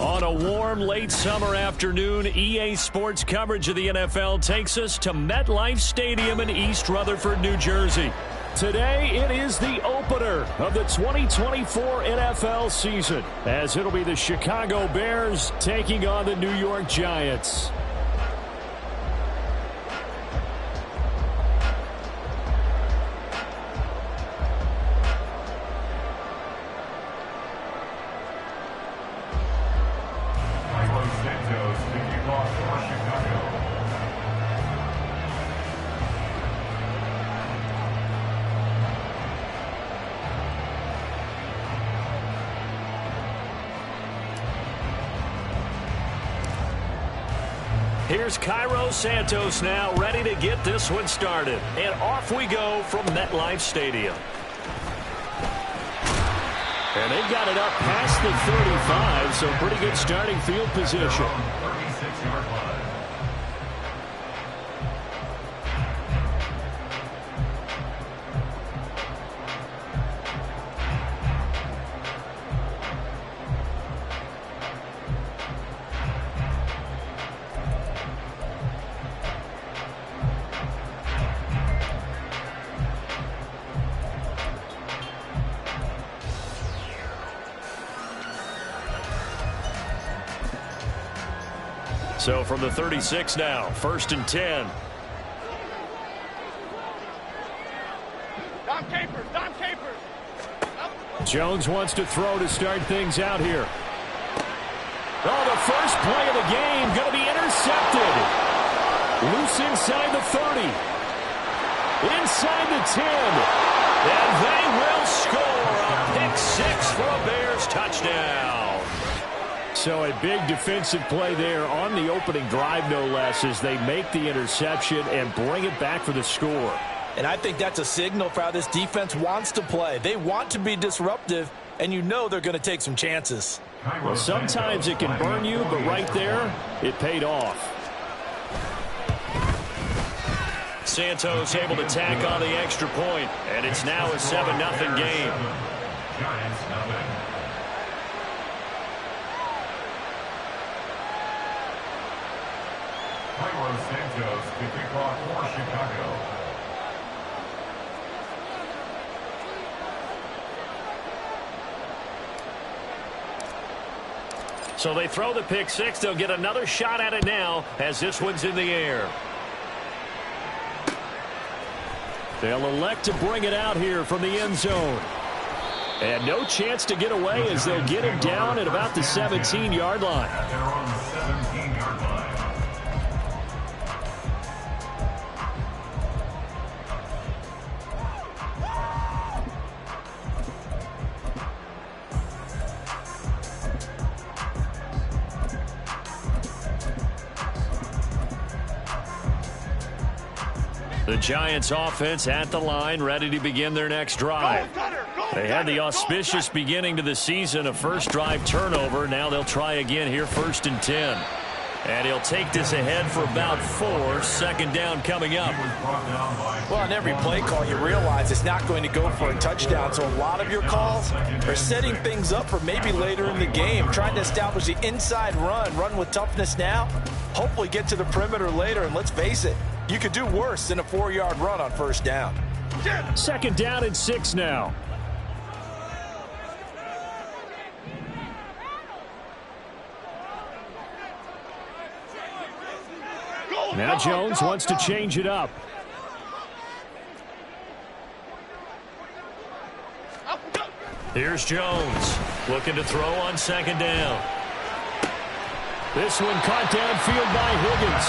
On a warm, late summer afternoon, EA Sports coverage of the NFL takes us to MetLife Stadium in East Rutherford, New Jersey. Today, it is the opener of the 2024 NFL season, as it'll be the Chicago Bears taking on the New York Giants. Here's Cairo Santos now, ready to get this one started. And off we go from MetLife Stadium. And they've got it up past the 35, so pretty good starting field position. 36-yard line. So from the 36 now, 1st and 10. Dom Capers. Jones wants to throw to start things out here. Oh, the first play of the game going to be intercepted. Loose inside the 30. Inside the 10. And they will score a pick six for a Bears touchdown. So a big defensive play there on the opening drive, no less, as they make the interception and bring it back for the score. And I think that's a signal for how this defense wants to play. They want to be disruptive, and you know they're going to take some chances. Well, sometimes it can burn you, but right there, it paid off. Santos able to tack on the extra point, and it's now a 7-0 game. Giants nothing. Cairo Santos to kick off for Chicago. So they throw the pick six. They'll get another shot at it now as this one's in the air. They'll elect to bring it out here from the end zone. And no chance to get away as they'll get him down at about the 17-yard line. They're on the 17-yard line. The Giants offense at the line, ready to begin their next drive. They had the auspicious beginning to the season, a first drive turnover. Now they'll try again here, 1st and 10. And he'll take this ahead for about 4. 2nd down coming up. Well, on every play call, you realize it's not going to go for a touchdown. So a lot of your calls are setting things up for maybe later in the game, trying to establish the inside run with toughness now, hopefully get to the perimeter later. And let's face it, you could do worse than a 4-yard run on 1st down. 2nd down and 6 now. Now Jones wants to change it up. Here's Jones looking to throw on 2nd down. This one caught downfield by Higgins.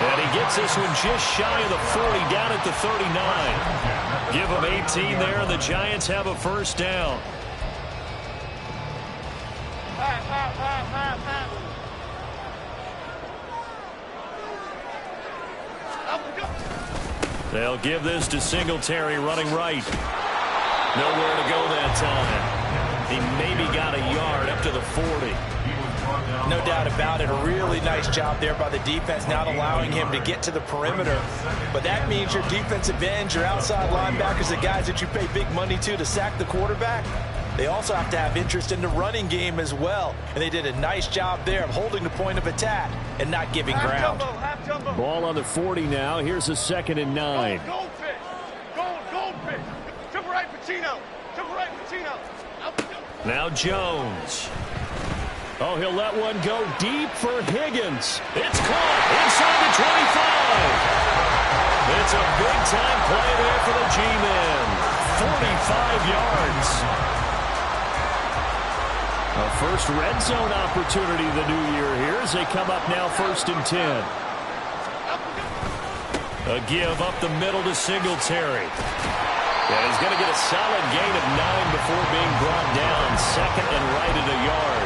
And he gets this one just shy of the 40, down at the 39. Give him 18 there, and the Giants have a 1st down. They'll give this to Singletary running right. Nowhere to go that time. He maybe got a yard up to the 40. No doubt about it. A really nice job there by the defense, not allowing him to get to the perimeter. But that means your defensive ends, your outside linebackers, the guys that you pay big money to sack the quarterback, They also have to have interest in the running game as well. And they did a nice job there of holding the point of attack and not giving ground. Half jumbo. Ball on the 40 now. Here's a 2nd and 9. Goldfish. Goldfish. Triple right, Pacino. Triple right, Pacino. Now Jones. Oh, he'll let one go deep for Higgins. It's caught inside the 25. It's a big-time play there for the G-men. 45 yards. A first red zone opportunity the new year here as they come up now 1st and 10. A give up the middle to Singletary. And he's going to get a solid gain of 9 before being brought down. 2nd and right at a yard.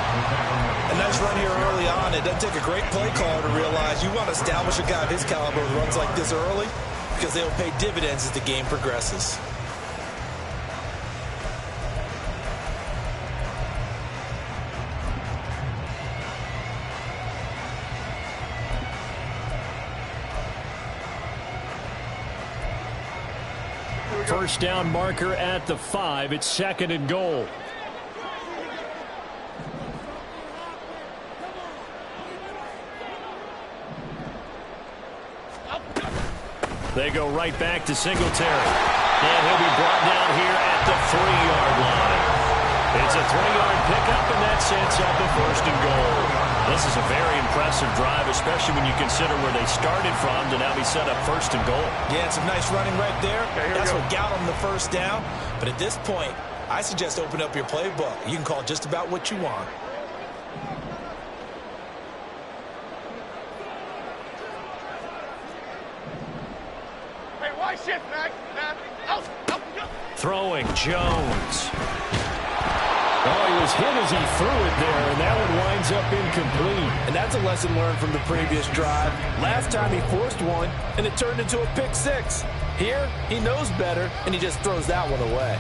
A nice run here early on. It doesn't take a great play caller to realize you want to establish a guy of his caliber who runs like this early because they'll pay dividends as the game progresses. First down marker at the 5. It's 2nd and goal. They go right back to Singletary. And he'll be brought down here at the 3-yard line. It's a 3-yard pickup, and that sets up the 1st and goal. This is a very impressive drive, especially when you consider where they started from to now be set up 1st and goal. Yeah, some nice running right there. That's what got them the first down. But at this point, I suggest open up your playbook. You can call just about what you want. Hey, why shift, Mac? Out. Throwing Jones. Oh, he was hit as he threw it there, and that one winds up incomplete. And that's a lesson learned from the previous drive. Last time he forced one, and it turned into a pick 6. Here, he knows better, and he just throws that one away.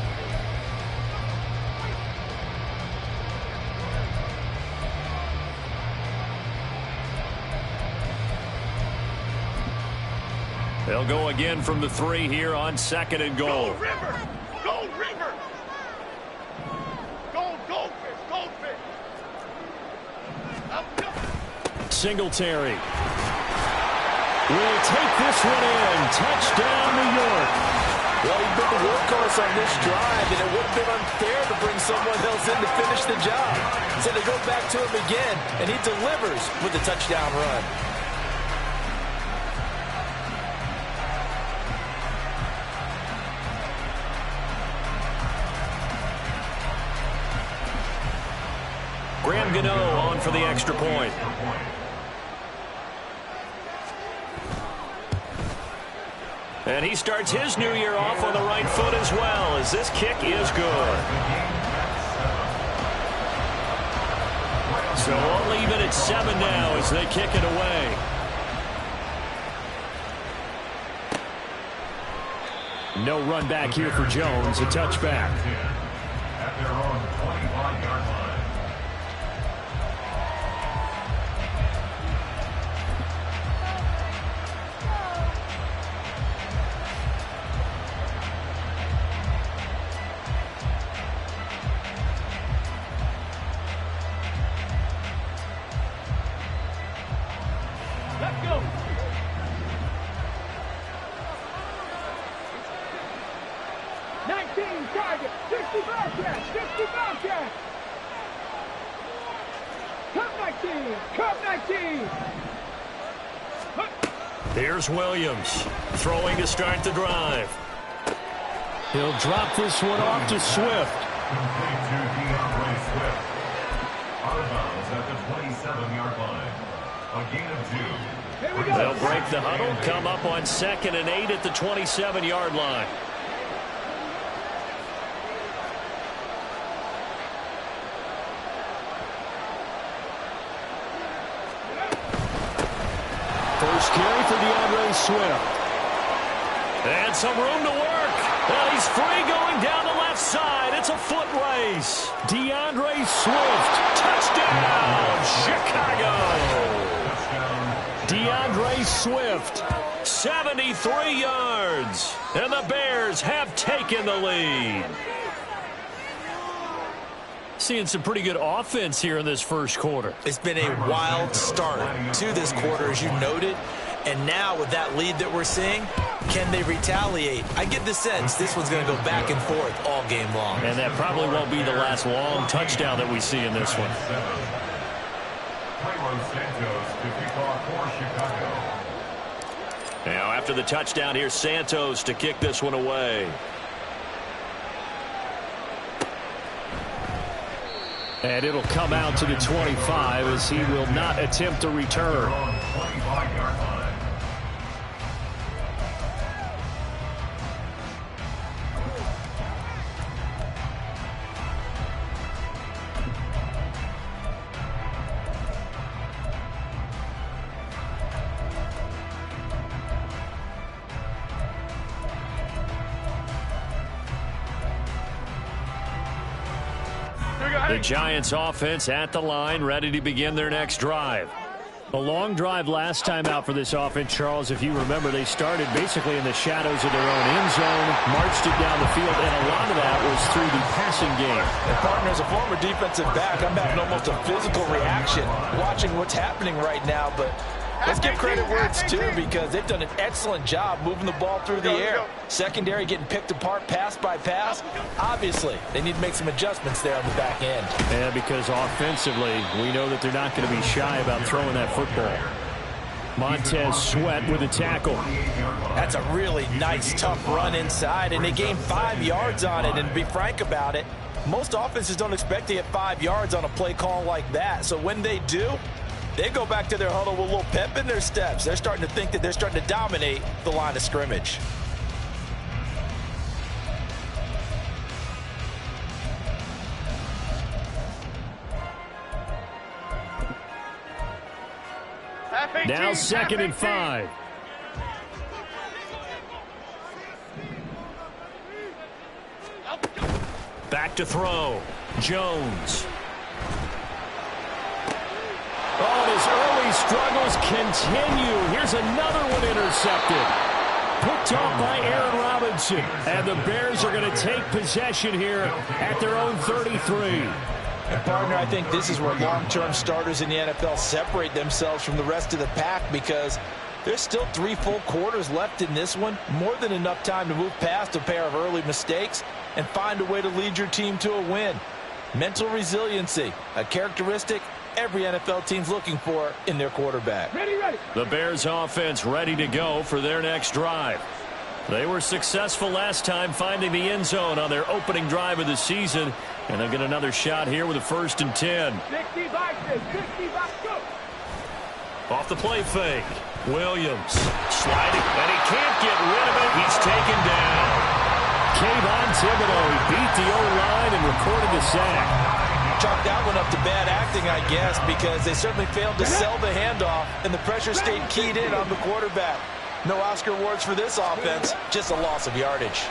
They'll go again from the 3 here on 2nd and goal. Go River! Go River! Goldfish! Singletary will take this one in. Touchdown, New York. Well, he's been the workhorse on this drive, and it would have been unfair to bring someone else in to finish the job. So they go back to him again, and he delivers with the touchdown run. Graham Gano on for the extra point. And he starts his new year off on the right foot as well, as this kick is good. So we'll leave it at 7 now as they kick it away. No run back here for Jones, a touchback. At their own 25-yard line. Let's go. Target, 60 Bobcat, 60 Bobcat. Cup 19. Here's Williams throwing to start the drive. He'll drop this one off to Swift. Complete to DeAndre Swift. Out of bounds at the 27-yard line. A gain of 2. They'll break the huddle, come up on 2nd and 8 at the 27-yard line. First carry for DeAndre Swift. And some room to work. And he's free going down the left side. It's a foot race. DeAndre Swift. Touchdown, Chicago. DeAndre Swift. 73 yards. And the Bears have taken the lead. seeing some pretty good offense here in this first quarter. It's been a wild start to this quarter, as you noted. And now with that lead that we're seeing, can they retaliate? I get the sense this one's going to go back and forth all game long. And that probably won't be the last long touchdown that we see in this one. Now after the touchdown, here's Santos to kick this one away. And it'll come out to the 25 as he will not attempt to return. The Giants offense at the line, ready to begin their next drive. A long drive last time out for this offense, Charles. If you remember, they started basically in the shadows of their own end zone, marched it down the field, and a lot of that was through the passing game. And partner, as a former defensive back, I'm having almost a physical reaction watching what's happening right now, but let's give credit where it's due because they've done an excellent job moving the ball through the air. Secondary getting picked apart pass by pass. Obviously, they need to make some adjustments there on the back end. Yeah, because offensively, we know that they're not going to be shy about throwing that football. Montez Sweat with a tackle. That's a really nice, tough run inside, and they gained 5 yards on it. And to be frank about it, most offenses don't expect to get 5 yards on a play call like that. So when they do, they go back to their huddle with a little pep in their steps. They're starting to think that they're starting to dominate the line of scrimmage. Now 2nd and 5. Back to throw. Jones. Oh, and his early struggles continue. Here's another one intercepted. Picked off by Aaron Robinson. And the Bears are going to take possession here at their own 33. And partner, I think this is where long-term starters in the NFL separate themselves from the rest of the pack because there's still 3 full quarters left in this one. More than enough time to move past a pair of early mistakes and find a way to lead your team to a win. Mental resiliency, a characteristic every NFL team's looking for in their quarterback. Ready. The Bears offense ready to go for their next drive. They were successful last time finding the end zone on their opening drive of the season, and they'll get another shot here with a 1st and 10. 60 boxes, 60 boxes. Off the play fake. Williams sliding, and he can't get rid of it. He's taken down. Kayvon Thibodeau, he beat the O-line and recorded the sack. Chalk that one up to bad acting, I guess, because they certainly failed to sell the handoff, and the pressure stayed keyed in on the quarterback. No Oscar awards for this offense, just a loss of yardage.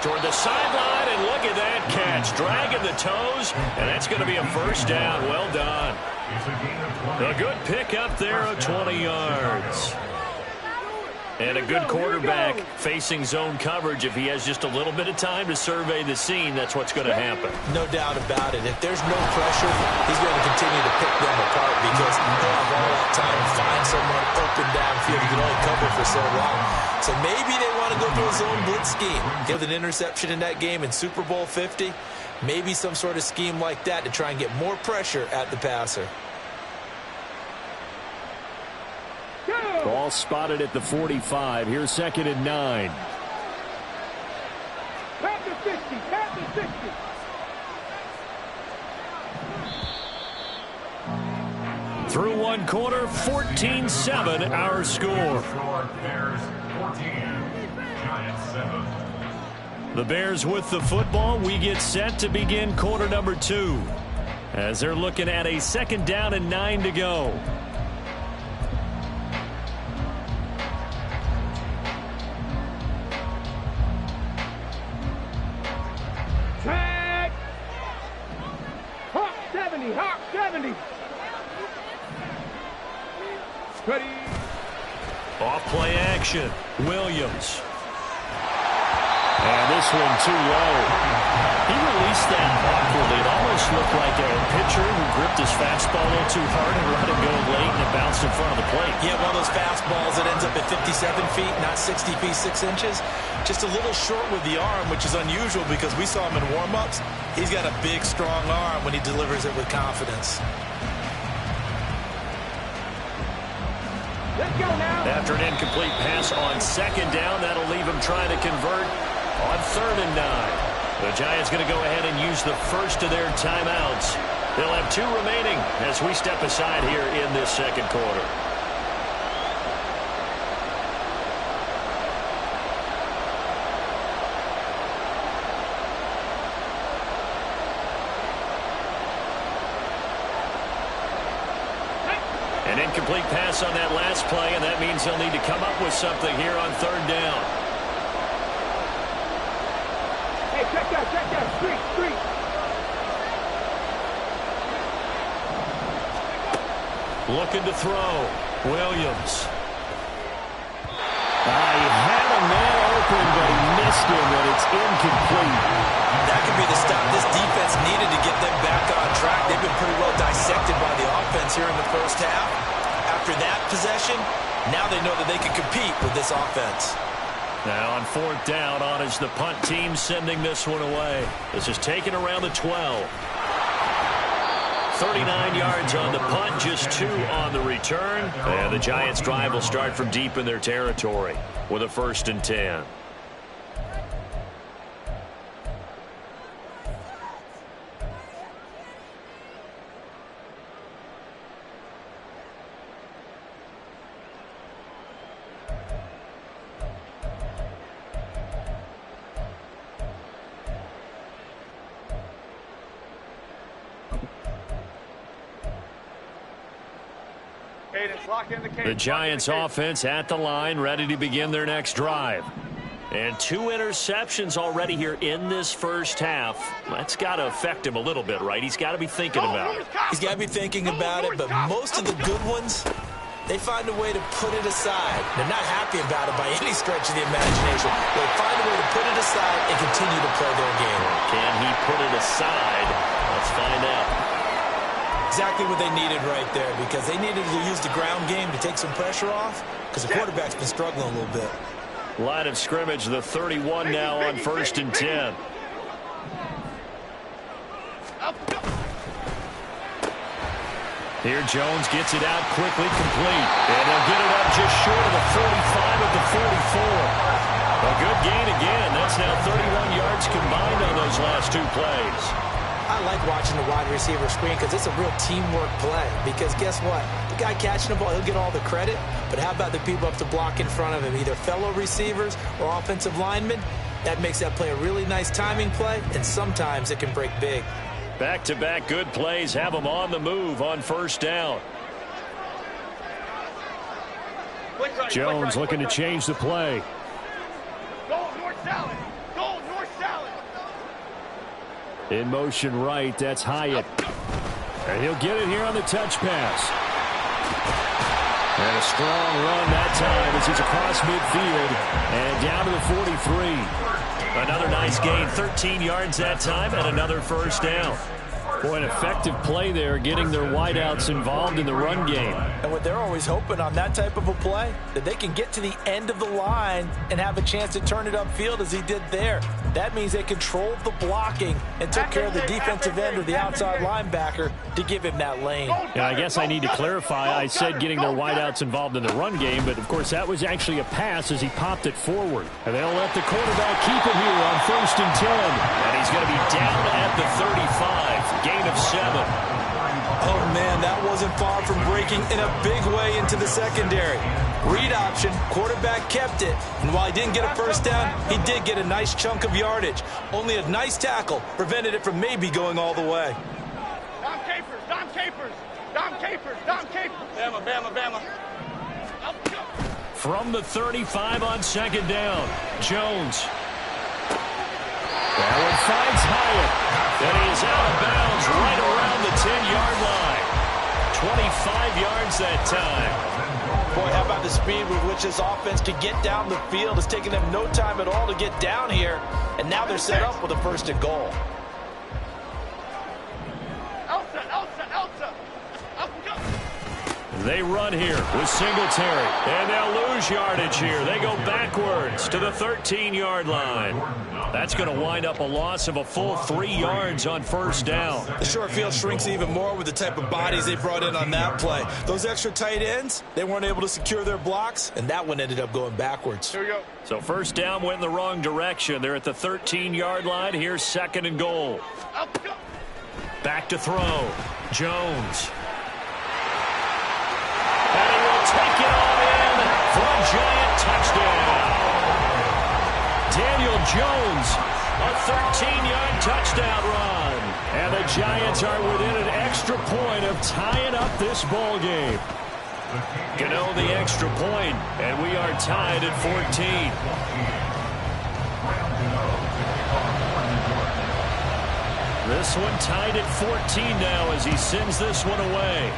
Toward the sideline, and look at that catch. Dragging the toes, and that's going to be a 1st down. Well done. A good pick up there of 20 yards. And a good quarterback facing zone coverage. If he has just a little bit of time to survey the scene, that's what's going to happen. No doubt about it. If there's no pressure, he's going to continue to pick them apart because he'll have all that time to find someone open downfield. He can only cover for so long. So maybe they want to go to a zone blitz scheme. With an interception in that game in Super Bowl 50, maybe some sort of scheme like that to try and get more pressure at the passer. Ball spotted at the 45. Here's 2nd and 9. Pat the 60, pat the 60. Through 1 quarter, 14-7 our score. Bears 14, Giants 7. The Bears with the football. We get set to begin quarter number 2 as they're looking at a 2nd down and 9 to go. Tag. Hawk 70, Hawk 70. Ready. Off play action. Williams. And this one too low. He released that awkwardly. It almost looked like a pitcher who gripped his fastball a little too hard and let it go late, and it bounced in front of the plate. Yeah, one of those fastballs that ends up at 57 feet, not 60 feet, 6 inches. Just a little short with the arm, which is unusual because we saw him in warm-ups. He's got a big, strong arm when he delivers it with confidence. Let's go now. After an incomplete pass on second down, that'll leave him trying to convert on 3rd and 9. The Giants going to go ahead and use the first of their timeouts. They'll have 2 remaining as we step aside here in this second quarter. An incomplete pass on that last play, and that means they'll need to come up with something here on 3rd down. Hey, check that. Street. Looking to throw. Williams. He had a man open, but he missed him, and it's incomplete. That could be the stop this defense needed to get them back on track. They've been pretty well dissected by the offense here in the first half. After that possession, now they know that they can compete with this offense. Now on 4th down, on is the punt team sending this one away. This is taken around the 12. 39 yards on the punt, just 2 on the return. And the Giants' drive will start from deep in their territory with a 1st and 10. The Giants offense at the line, ready to begin their next drive. And 2 interceptions already here in this first half. That's got to affect him a little bit, right? He's got to be thinking about it. He's got to be thinking about it, but most of the good ones, they find a way to put it aside. They're not happy about it by any stretch of the imagination. They find a way to put it aside and continue to play their game. Can he put it aside? Let's find out. Exactly what they needed right there, because they needed to use the ground game to take some pressure off, because the quarterback's been struggling a little bit. Line of scrimmage, the 31 now on 1st and 10. Here Jones gets it out quickly, complete. And they'll get it up just short of the 45 at the 44. A good gain again. That's now 31 yards combined on those last 2 plays. I like watching the wide receiver screen because it's a real teamwork play. Because guess what? The guy catching the ball, he'll get all the credit. But how about the people up to block in front of him, either fellow receivers or offensive linemen? That makes that play a really nice timing play, and sometimes it can break big. Back-to-back good plays have them on the move on 1st down. Jones looking to change the play. Go, north salad. Go, north salad. In motion right, that's Hyatt. And he'll get it here on the touch pass. And a strong run that time as he's across midfield and down to the 43. Another nice gain, 13 yards that time, and another 1st down. Boy, an effective play there, getting their wideouts involved in the run game. And what they're always hoping on that type of a play, that they can get to the end of the line and have a chance to turn it upfield as he did there. That means they controlled the blocking and took care of the defensive end or the outside linebacker to give him that lane. Yeah, I guess I need to clarify. I said getting their wideouts involved in the run game, but of course that was actually a pass as he popped it forward. And they'll let the quarterback keep it here on 1st and 10. And he's going to be down at the 35. Gain of 7. Oh, man, that wasn't far from breaking in a big way into the secondary. Read option, quarterback kept it, and while he didn't get a 1st down, he did get a nice chunk of yardage. Only a nice tackle prevented it from maybe going all the way. Dom Capers, Dom Capers, Dom Capers, Dom Capers. Bama, Bama, Bama. From the 35 on 2nd down, Jones. That one finds Hyatt. And he is out of bounds right around the 10-yard line. 25 yards that time. Boy, how about the speed with which this offense can get down the field? It's taking them no time at all to get down here, and now they're set up with a first and goal. They run here with Singletary, and they'll lose yardage here. They go backwards to the 13-yard line. That's going to wind up a loss of a full 3 yards on first down. The short field shrinks even more with the type of bodies they brought in on that play. Those extra tight ends, they weren't able to secure their blocks, and that one ended up going backwards. Here we go. So first down went in the wrong direction. They're at the 13-yard line. Here's second and goal. Back to throw. Jones. And he will take it on in for a giant touchdown. Daniel Jones, a 13-yard touchdown run. And the Giants are within an extra point of tying up this ball game. Gano the extra point, and we are tied at 14. This one tied at 14 now as he sends this one away.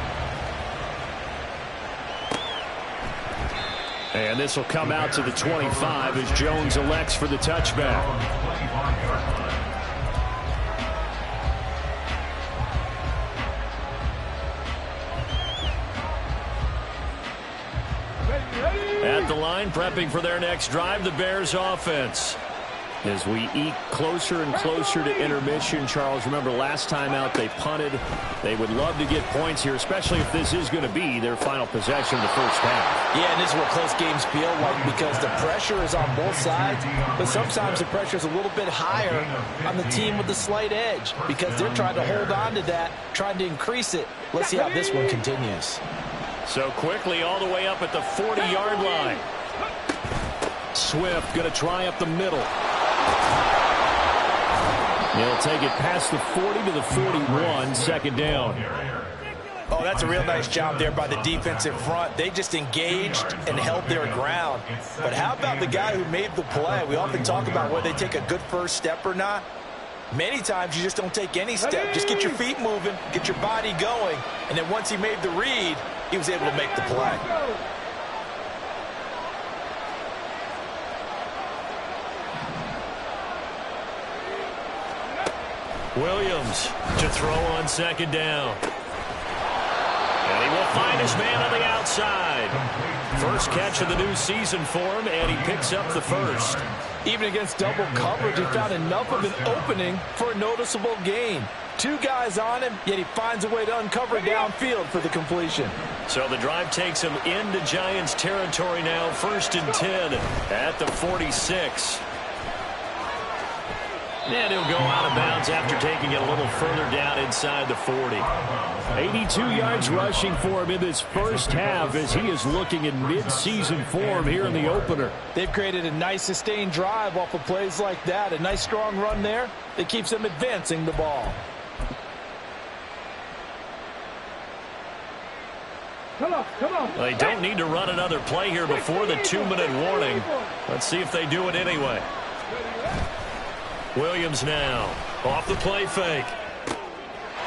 And this will come out to the 25 as Jones elects for the touchback. At the line, prepping for their next drive, the Bears offense. As we eke closer and closer to intermission, Charles, remember last time out they punted. They would love to get points here, especially if this is going to be their final possession of the first half. Yeah, and this is what close games feel like because the pressure is on both sides, but sometimes the pressure is a little bit higher on the team with the slight edge because they're trying to hold on to that, trying to increase it. Let's see how this one continues. So quickly all the way up at the 40-yard line. Swift going to try up the middle. He'll take it past the 40 to the 41, second down. Oh, that's a real nice job there by the defensive front. They just engaged and held their ground. But how about the guy who made the play? We often talk about whether they take a good first step or not. Many times you just don't take any step. Just get your feet moving, get your body going, and then once he made the read, he was able to make the play. Williams to throw on second down. And he will find his man on the outside. First catch of the new season for him, and he picks up the first. Even against double coverage, he found enough of an opening for a noticeable gain. 2 guys on him, yet he finds a way to uncover downfield for the completion. So the drive takes him into Giants territory now, first and 10 at the 46. And he'll go out of bounds after taking it a little further down inside the 40. 82 yards rushing for him in this first half as he is looking in mid-season form here in the opener. They've created a nice sustained drive off of plays like that. A nice strong run there that keeps them advancing the ball. Come on. Well, they don't need to run another play here before the 2-minute warning. Let's see if they do it anyway. Williams now off the play fake.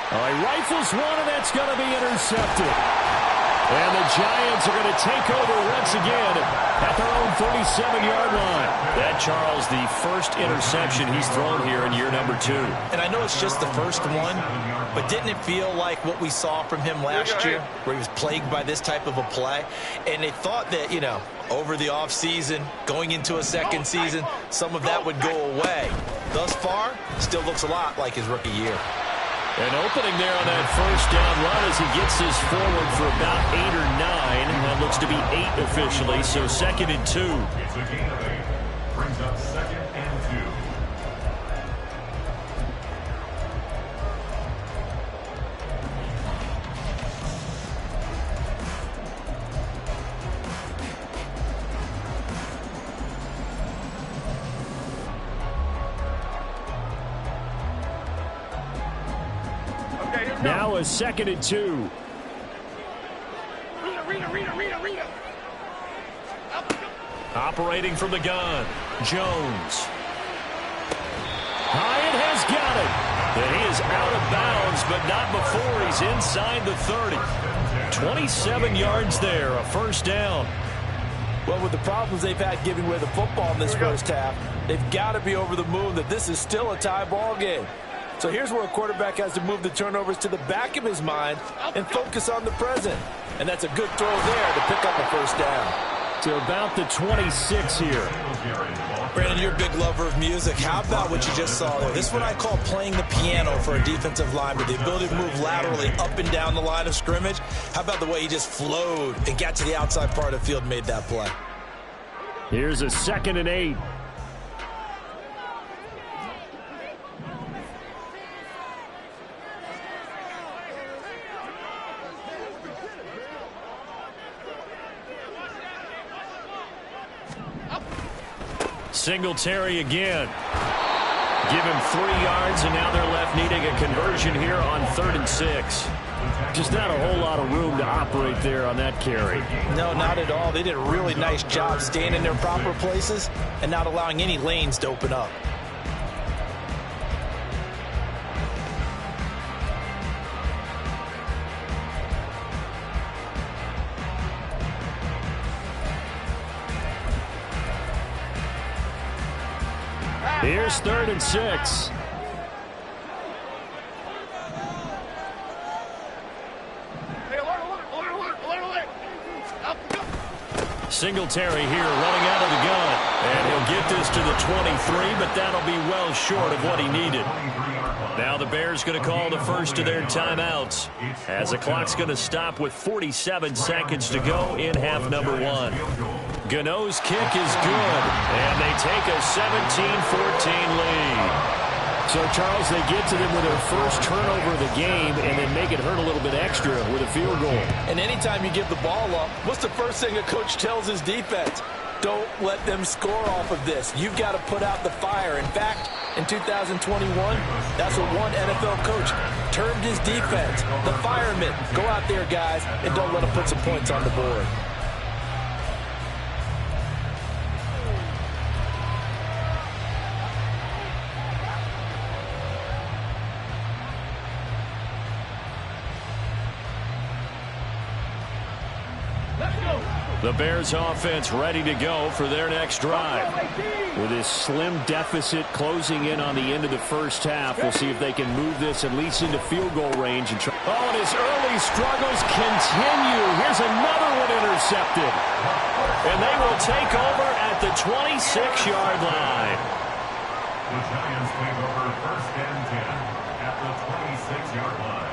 He rifles one, and that's going to be intercepted. And the Giants are going to take over once again at their own 37-yard line. That, Charles, the first interception he's thrown here in year number 2. And I know it's just the first one, but didn't it feel like what we saw from him last year, where he was plagued by this type of a play? And they thought that, you know, over the offseason, going into a second season, some of that would go away. Thus far, still looks a lot like his rookie year. An opening there on that first down run as he gets this forward for about 8 or 9. That looks to be 8 officially, so second and 2. It's a gain of 8. Brings up second and 2. Now a second and 2. Read. Operating from the gun, Jones. Hyatt has got it. And he is out of bounds, but not before he's inside the 30. 27 yards there, a first down. Well, with the problems they've had giving away the football in this first half, they've got to be over the moon that this is still a tie ball game. So here's where a quarterback has to move the turnovers to the back of his mind and focus on the present. And that's a good throw there to pick up a first down. To about the 26 here. Brandon, you're a big lover of music. How about what you just saw there? This is what I call playing the piano for a defensive lineman. The ability to move laterally up and down the line of scrimmage. How about the way he just flowed and got to the outside part of the field and made that play? Here's a 2nd and 8. Singletary again. Give him 3 yards, and now they're left needing a conversion here on 3rd and 6. Just not a whole lot of room to operate there on that carry. No, not at all. They did a really nice job staying in their proper places and not allowing any lanes to open up. Here's 3rd and 6. Singletary here running out of the gun. And he'll get this to the 23, but that'll be well short of what he needed. Now the Bears going to call the first of their timeouts as the clock's going to stop with 47 seconds to go in half number 1. Gano's kick is good, and they take a 17-14 lead. So, Charles, they get to them with their first turnover of the game and then make it hurt a little bit extra with a field goal. And anytime you give the ball up, what's the first thing a coach tells his defense? Don't let them score off of this. You've got to put out the fire. In fact, in 2021, that's what one NFL coach termed his defense. The firemen. Go out there, guys, and don't let them put some points on the board. The Bears offense ready to go for their next drive. With this slim deficit closing in on the end of the first half, we'll see if they can move this at least into field goal range. And his early struggles continue. Here's another one intercepted. And they will take over at the 26-yard line. The Giants take over 1st and 10 at the 26-yard line.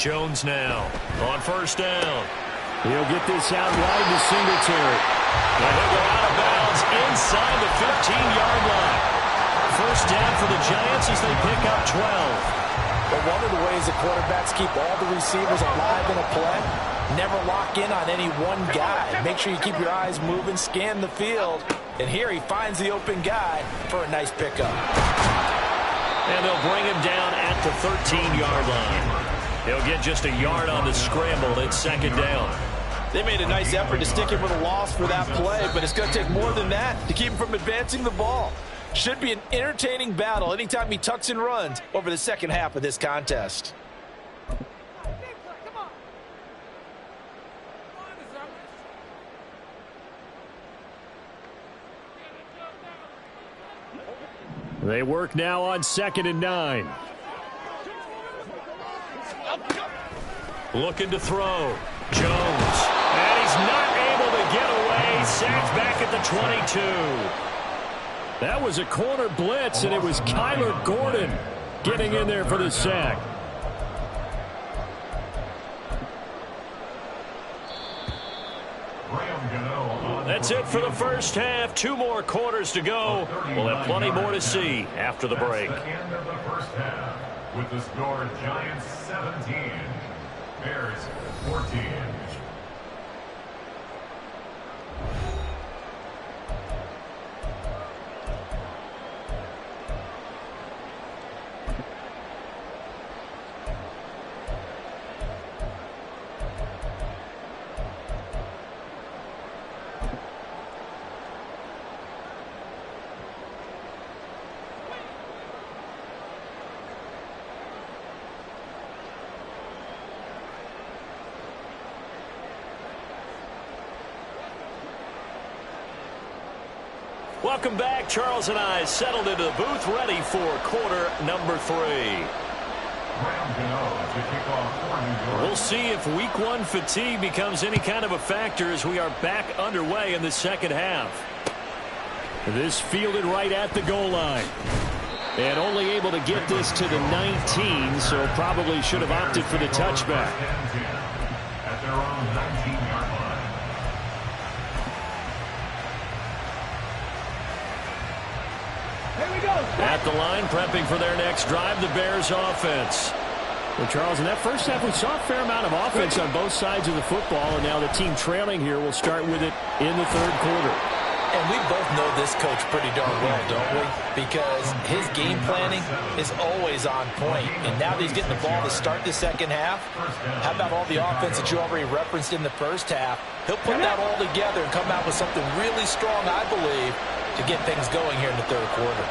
Jones now on 1st down. He'll get this out wide to Singletary. And he'll go out of bounds inside the 15-yard line. First down for the Giants as they pick up 12. But one of the ways the quarterbacks keep all the receivers alive in a play, never lock in on any one guy. Make sure you keep your eyes moving, scan the field. And here he finds the open guy for a nice pickup. And they'll bring him down at the 13-yard line. He'll get just a yard on the scramble. It's 2nd down. They made a nice effort to stick him with a loss for that play, but it's going to take more than that to keep him from advancing the ball. Should be an entertaining battle anytime he tucks and runs over the second half of this contest. They work now on 2nd and 9. Looking to throw. Jones. And he's not able to get away. Sacked back at the 22. That was a corner blitz, and it was Kyler Gordon getting in there for the sack. That's it for the first half. 2 more quarters to go. We'll have plenty more to see after the break. That's the end of the first half. With the score, Giants 17, Bears 14. Welcome back. Charles and I settled into the booth, ready for quarter number 3. We'll see if week 1 fatigue becomes any kind of a factor as we are back underway in the second half. This fielded right at the goal line. And only able to get this to the 19, so probably should have opted for the touchback. At their own 19-yard line. Here we go. At the line, prepping for their next drive, the Bears offense. Well, Charles, in that first half, we saw a fair amount of offense on both sides of the football, and now the team trailing here will start with it in the third quarter. And we both know this coach pretty darn well, don't we? Because his game planning is always on point. And now that he's getting the ball to start the second half, how about all the offense that you already referenced in the first half? He'll put that all together and come out with something really strong, I believe, to get things going here in the third quarter.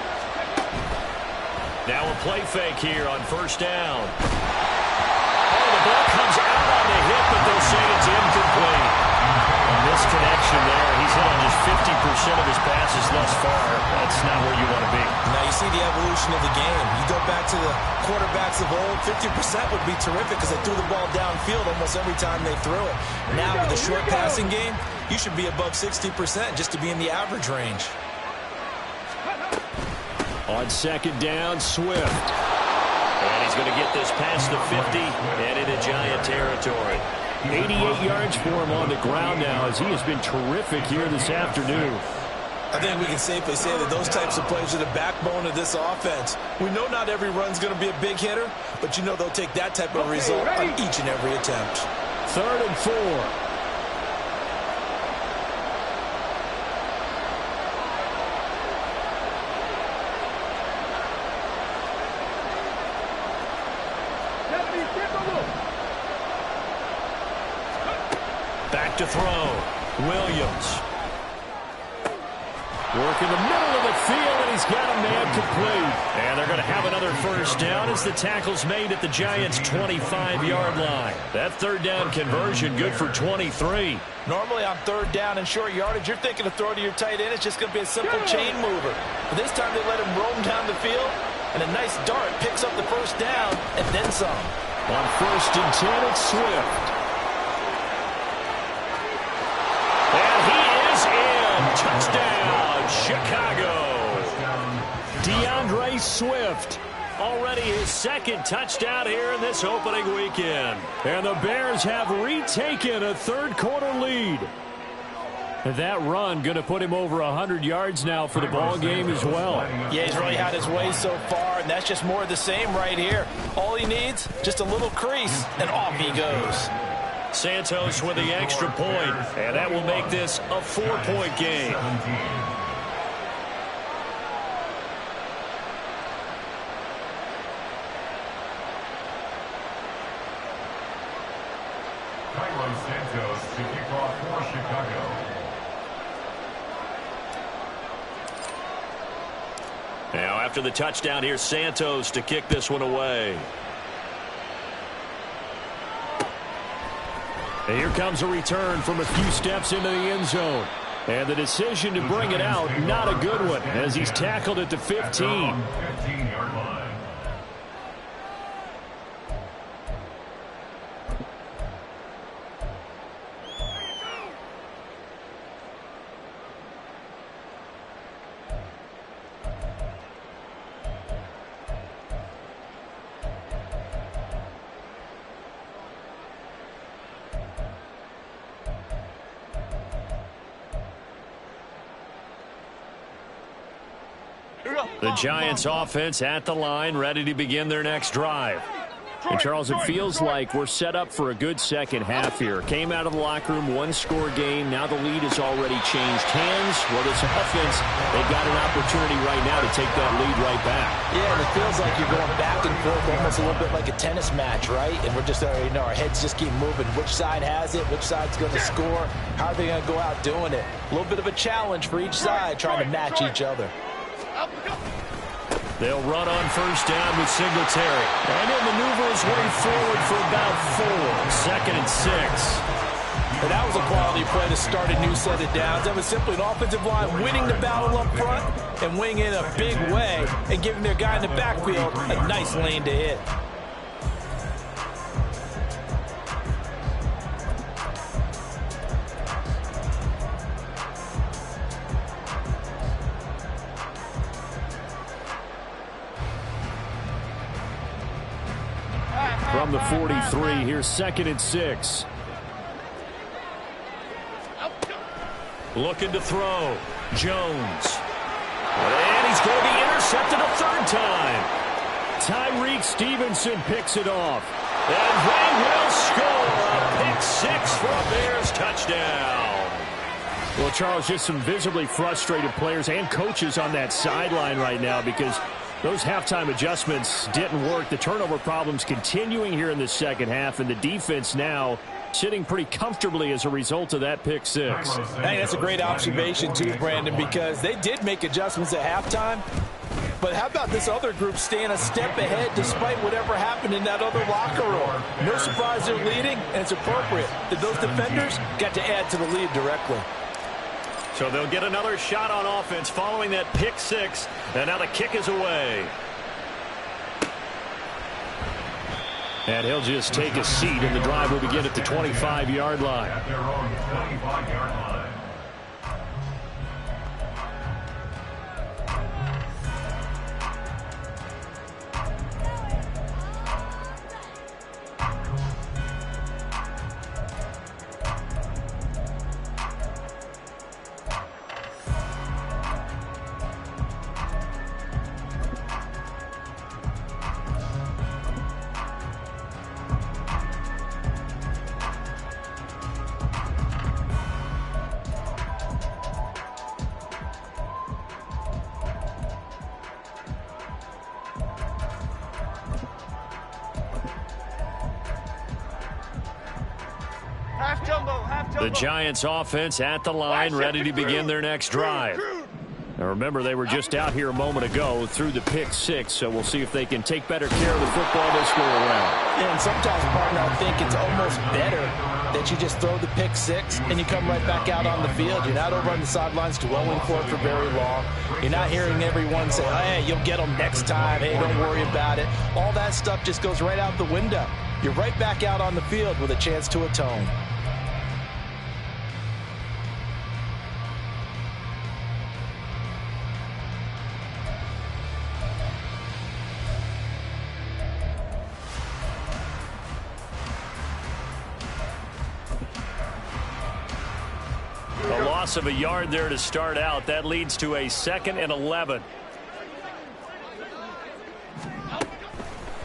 Now a play fake here on first down. Oh, the ball comes out on the hit, but they'll say it's incomplete. A misconnection there. He's hit on just 50% of his passes thus far. That's not where you want to be. Now you see the evolution of the game. You go back to the quarterbacks of old, 50% would be terrific because they threw the ball downfield almost every time they threw it. Now with the short passing game, you should be above 60% just to be in the average range. On second down, Swift. And he's going to get this past the 50 and into Giant territory. 88 yards for him on the ground now as he has been terrific here this afternoon. I think we can safely say that those types of plays are the backbone of this offense. We know not every run's going to be a big hitter, but you know they'll take that type of result on each and every attempt. 3rd and 4. Back to throw. Williams. Work in the middle of the field, and he's got a man complete. And they're going to have another first down as the tackle's made at the Giants' 25-yard line. That third down conversion good for 23. Normally on third down and short yardage, you're thinking to throw to your tight end. It's just going to be a simple chain mover. But this time they let him roam down the field, and a nice dart picks up the first down and then some. On 1st and 10, it's Swift. And he is in. Touchdown, Chicago. DeAndre Swift. Already his second touchdown here in this opening weekend. And the Bears have retaken a third quarter lead. And that run going to put him over 100 yards now for the ball game as well. Yeah, he's really had his way so far, and that's just more of the same right here. All he needs, just a little crease, and off he goes. Santos with the extra point, and that will make this a 4-point game. Santos to kick off for Chicago. Now after the touchdown, here's Santos to kick this one away. And here comes a return from a few steps into the end zone. And the decision to bring it out, not a good one, as he's tackled at the 15. 15-yard line. The Giants offense at the line, ready to begin their next drive. And Charles, it feels like we're set up for a good second half here. Came out of the locker room, one-score game. Now the lead has already changed hands. Well, this offense, they've got an opportunity right now to take that lead right back. Yeah, and it feels like you're going back and forth almost a little bit like a tennis match, right? And we're just, our heads just keep moving. Which side has it? Which side's going to score? How are they going to go out doing it? A little bit of a challenge for each side, trying to match each other. They'll run on first down with Singletary. And he'll maneuver his way forward for about 4. 2nd and 6. And that was a quality play to start a new set of downs. That was simply an offensive line winning the battle up front and winning in a big way and giving their guy in the backfield a nice lane to hit. From the 43, here's 2nd and 6. Looking to throw. Jones. And he's going to be intercepted a 3rd time. Tyreek Stevenson picks it off. And they will score a pick 6 for a Bears touchdown. Well, Charles, just some visibly frustrated players and coaches on that sideline right now because those halftime adjustments didn't work. The turnover problems continuing here in the second half, and the defense now sitting pretty comfortably as a result of that pick 6. Hey, that's a great observation too, Brandon, because they did make adjustments at halftime. But how about this other group staying a step ahead despite whatever happened in that other locker room? No surprise they're leading, and it's appropriate that those defenders got to add to the lead directly. So they'll get another shot on offense following that pick 6, and now the kick is away. And he'll just take a seat, and the drive will begin at the 25-yard line. At their own 25-yard line. The Giants offense at the line, ready to begin their next drive. Now remember, they were just out here a moment ago through the pick 6, so we'll see if they can take better care of the football this go around. Yeah, and sometimes, partner, I think it's almost better that you just throw the pick 6 and you come right back out on the field. You're not over on the sidelines dwelling for it for very long. You're not hearing everyone say, hey, you'll get them next time. Hey, don't worry about it. All that stuff just goes right out the window. You're right back out on the field with a chance to atone. A loss of a yard there to start out. That leads to a 2nd and 11.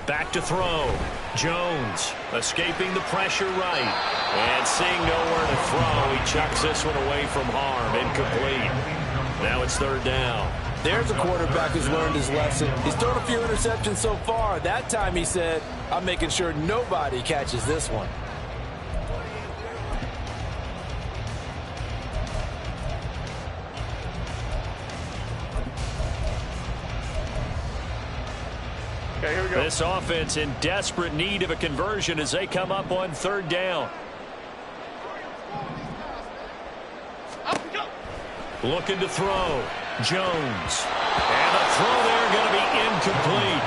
Back to throw. Jones escaping the pressure right. And seeing nowhere to throw, he chucks this one away from harm. Incomplete. Now it's 3rd down. There's a quarterback who's learned his lesson. He's thrown a few interceptions so far. That time he said, I'm making sure nobody catches this one. Okay, here we go. This offense in desperate need of a conversion as they come up on 3rd down. Looking to throw. Jones. And the throw there going to be incomplete.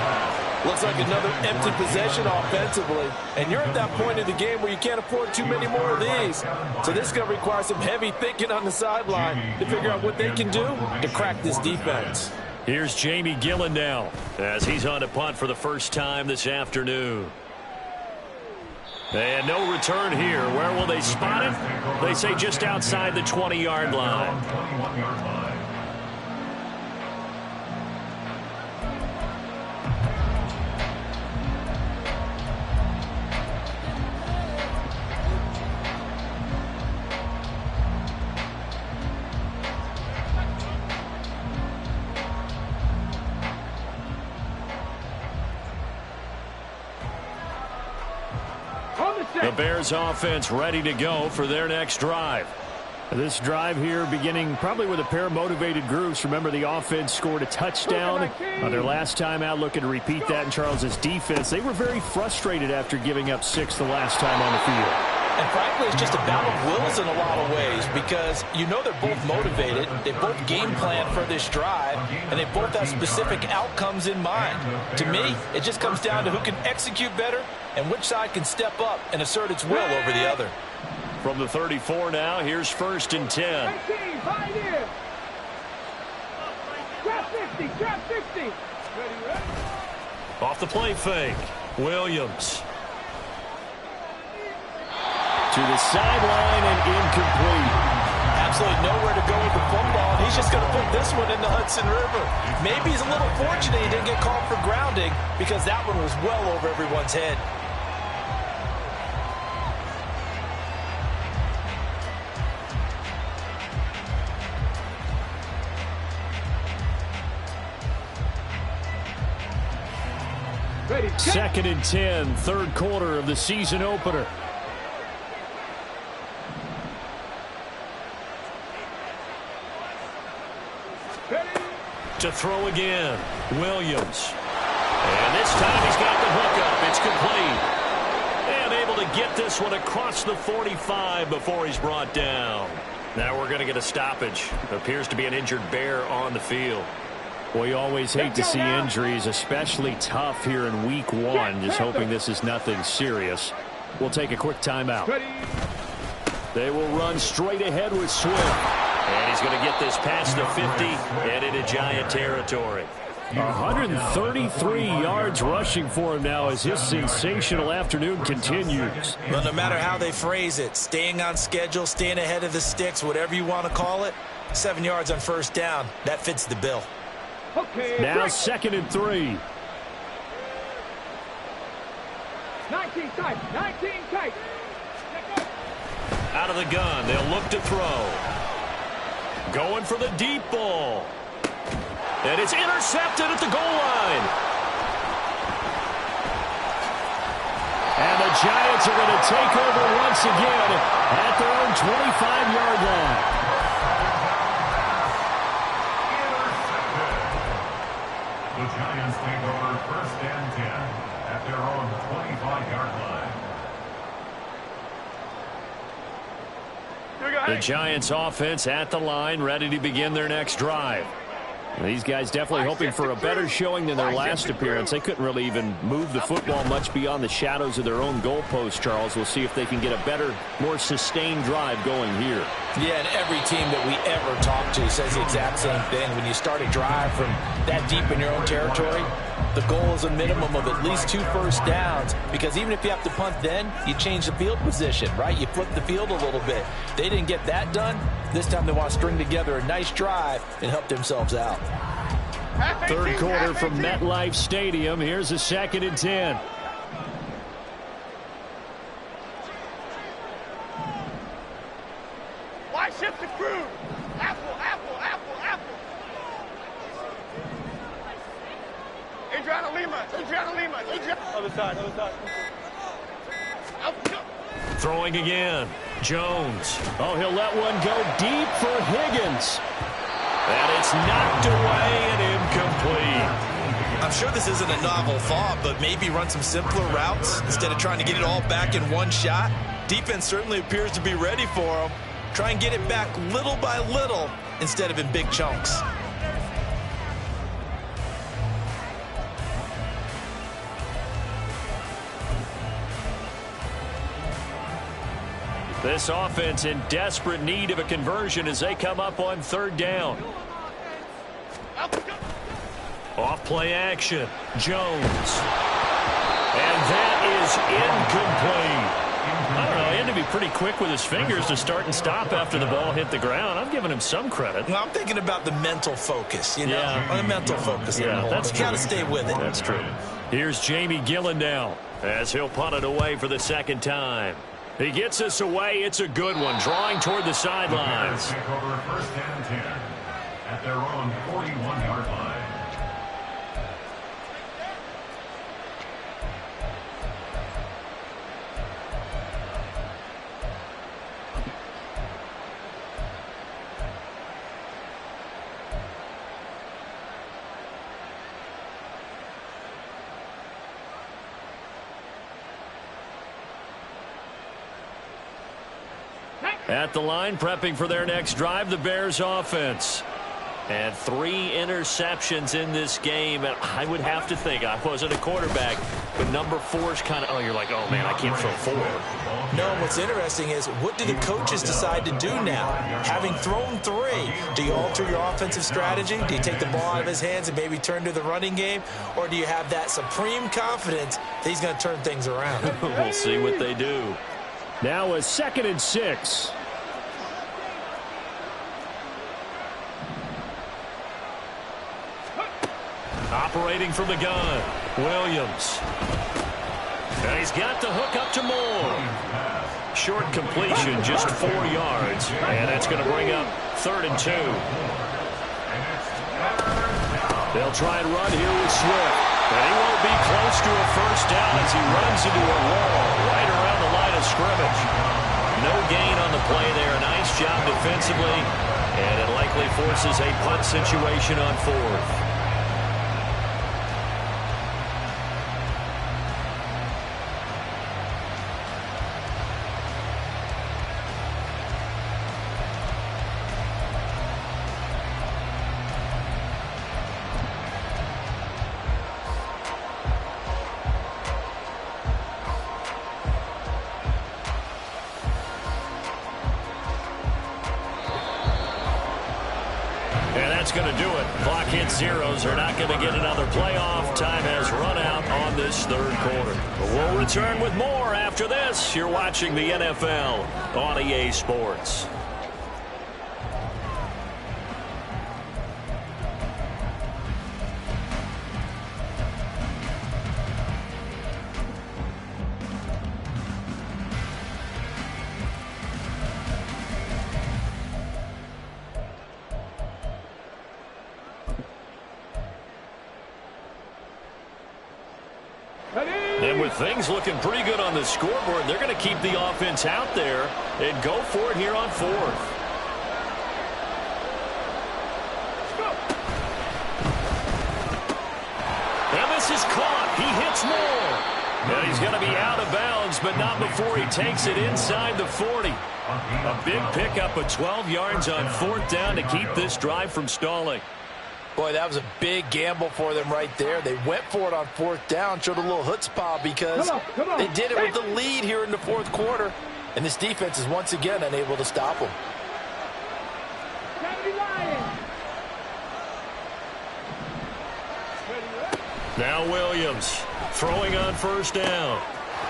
Looks like another empty possession offensively. And you're at that point in the game where you can't afford too many more of these. So this is going to require some heavy thinking on the sideline to figure out what they can do to crack this defense. Here's Jamie Gillen now as he's on a punt for the first time this afternoon. And no return here. Where will they spot it? They say just outside the 20-yard line. 21-yard line. The Bears offense ready to go for their next drive. This drive here beginning probably with a pair of motivated groups. Remember, the offense scored a touchdown on their last time out, looking to repeat that in Charles's defense. They were very frustrated after giving up 6 the last time on the field. And frankly, it's just a battle of wills in a lot of ways because you know they're both motivated, they both game plan for this drive, and they both have specific outcomes in mind. To me, it just comes down to who can execute better and which side can step up and assert its will over the other. From the 34 now, here's 1st and 10. Trap 50. Off the play fake, Williams. To the sideline and incomplete. Absolutely nowhere to go with the football. He's just going to put this one in the Hudson River. Maybe he's a little fortunate he didn't get called for grounding because that one was well over everyone's head. Second and 10, third quarter of the season opener. To throw again, Williams. And this time he's got the hook up. It's complete. And able to get this one across the 45 before he's brought down. Now we're going to get a stoppage. Appears to be an injured Bear on the field. We always hate to see injuries, especially tough here in week 1. Just hoping this is nothing serious. We'll take a quick timeout. They will run straight ahead with Swift. And he's going to get this past the 50 and into Giant territory. 133 yards rushing for him now as his sensational afternoon continues. Well, no matter how they phrase it, staying on schedule, staying ahead of the sticks, whatever you want to call it, 7 yards on first down, that fits the bill. Now 2nd and 3. 19 tight. Out of the gun, they'll look to throw. Going for the deep ball. And it's intercepted at the goal line. And the Giants are going to take over once again at their own 25-yard line. The Giants take over 1st and 10 at their own 25-yard line. The Giants offense at the line, ready to begin their next drive. These guys definitely hoping for a better showing than their last appearance. They couldn't really even move the football much beyond the shadows of their own goalpost, Charles. We'll see if they can get a better, more sustained drive going here. Yeah, and every team that we ever talk to says the exact same thing. When you start a drive from that deep in your own territory, the goal is a minimum of at least 2 first downs, because even if you have to punt then, you change the field position, right? You flip the field a little bit. They didn't get that done. This time they want to string together a nice drive and help themselves out. Third quarter from MetLife Stadium. Here's a 2nd and 10. Why shift the crew? Apple. Adriana Lima. Other side. Throwing again. Jones. Oh, he'll let one go deep for Higgins. And it's knocked away and incomplete. I'm sure this isn't a novel thought, but maybe run some simpler routes instead of trying to get it all back in one shot. Defense certainly appears to be ready for him. Try and get it back little by little instead of in big chunks. This offense in desperate need of a conversion as they come up on 3rd down. Off play action. Jones. And that is incomplete. I don't know. He had to be pretty quick with his fingers to start and stop after the ball hit the ground. I'm giving him some credit. Well, I'm thinking about the mental focus, you know? Yeah. The mental focus. Yeah, that's true. Got to stay with it. That's true. Here's Jamie Gillen now as he'll punt it away for the 2nd time. He gets this away. It's a good one. Drawing toward the sidelines. The Bears take over 1st and 10 at their own 41-yard line. At the line, prepping for their next drive, the Bears offense. And 3 interceptions in this game. And I would have to think, I wasn't a quarterback, but number 4 is kind of, oh, you're like, oh, man, I can't throw 4. No, what's interesting is, what do the coaches decide to do now? Having thrown 3, do you alter your offensive strategy? Do you take the ball out of his hands and maybe turn to the running game? Or do you have that supreme confidence that he's going to turn things around? We'll see what they do. Now a 2nd and 6. Operating from the gun, Williams. And he's got the hook up to Moore. Short completion, just 4 yards. And that's going to bring up 3rd and 2. They'll try and run here with Swift. And he won't be close to a first down as he runs into a wall right around the line of scrimmage. No gain on the play there. Nice job defensively. And it likely forces a punt situation on 4th. Going to do it. Clock hits zeros. They're not going to get another playoff. Time has run out on this 3rd quarter. We'll return with more after this. You're watching the NFL on EA Sports. And with things looking pretty good on the scoreboard, they're going to keep the offense out there and go for it here on 4th. And this is caught. He hits Moore. And he's going to be out of bounds, but not before he takes it inside the 40. A big pickup of 12 yards on 4th down to keep this drive from stalling. Boy, that was a big gamble for them right there. They went for it on 4th down, showed a little chutzpah because they did it with the lead here in the 4th quarter. And this defense is once again unable to stop them. Now Williams throwing on 1st down.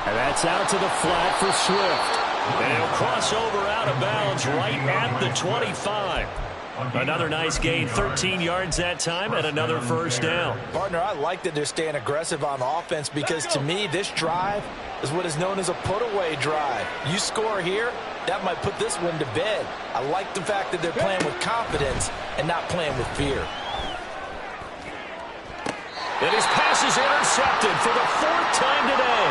And that's out to the flat for Swift. And he'll cross over out of bounds right at the 25. Another nice gain, 13 yards that time, and another 1st down. Partner, I like that they're staying aggressive on offense because, to me, this drive is what is known as a put-away drive. You score here, that might put this one to bed. I like the fact that they're playing with confidence and not playing with fear. And his pass is intercepted for the 4th time today.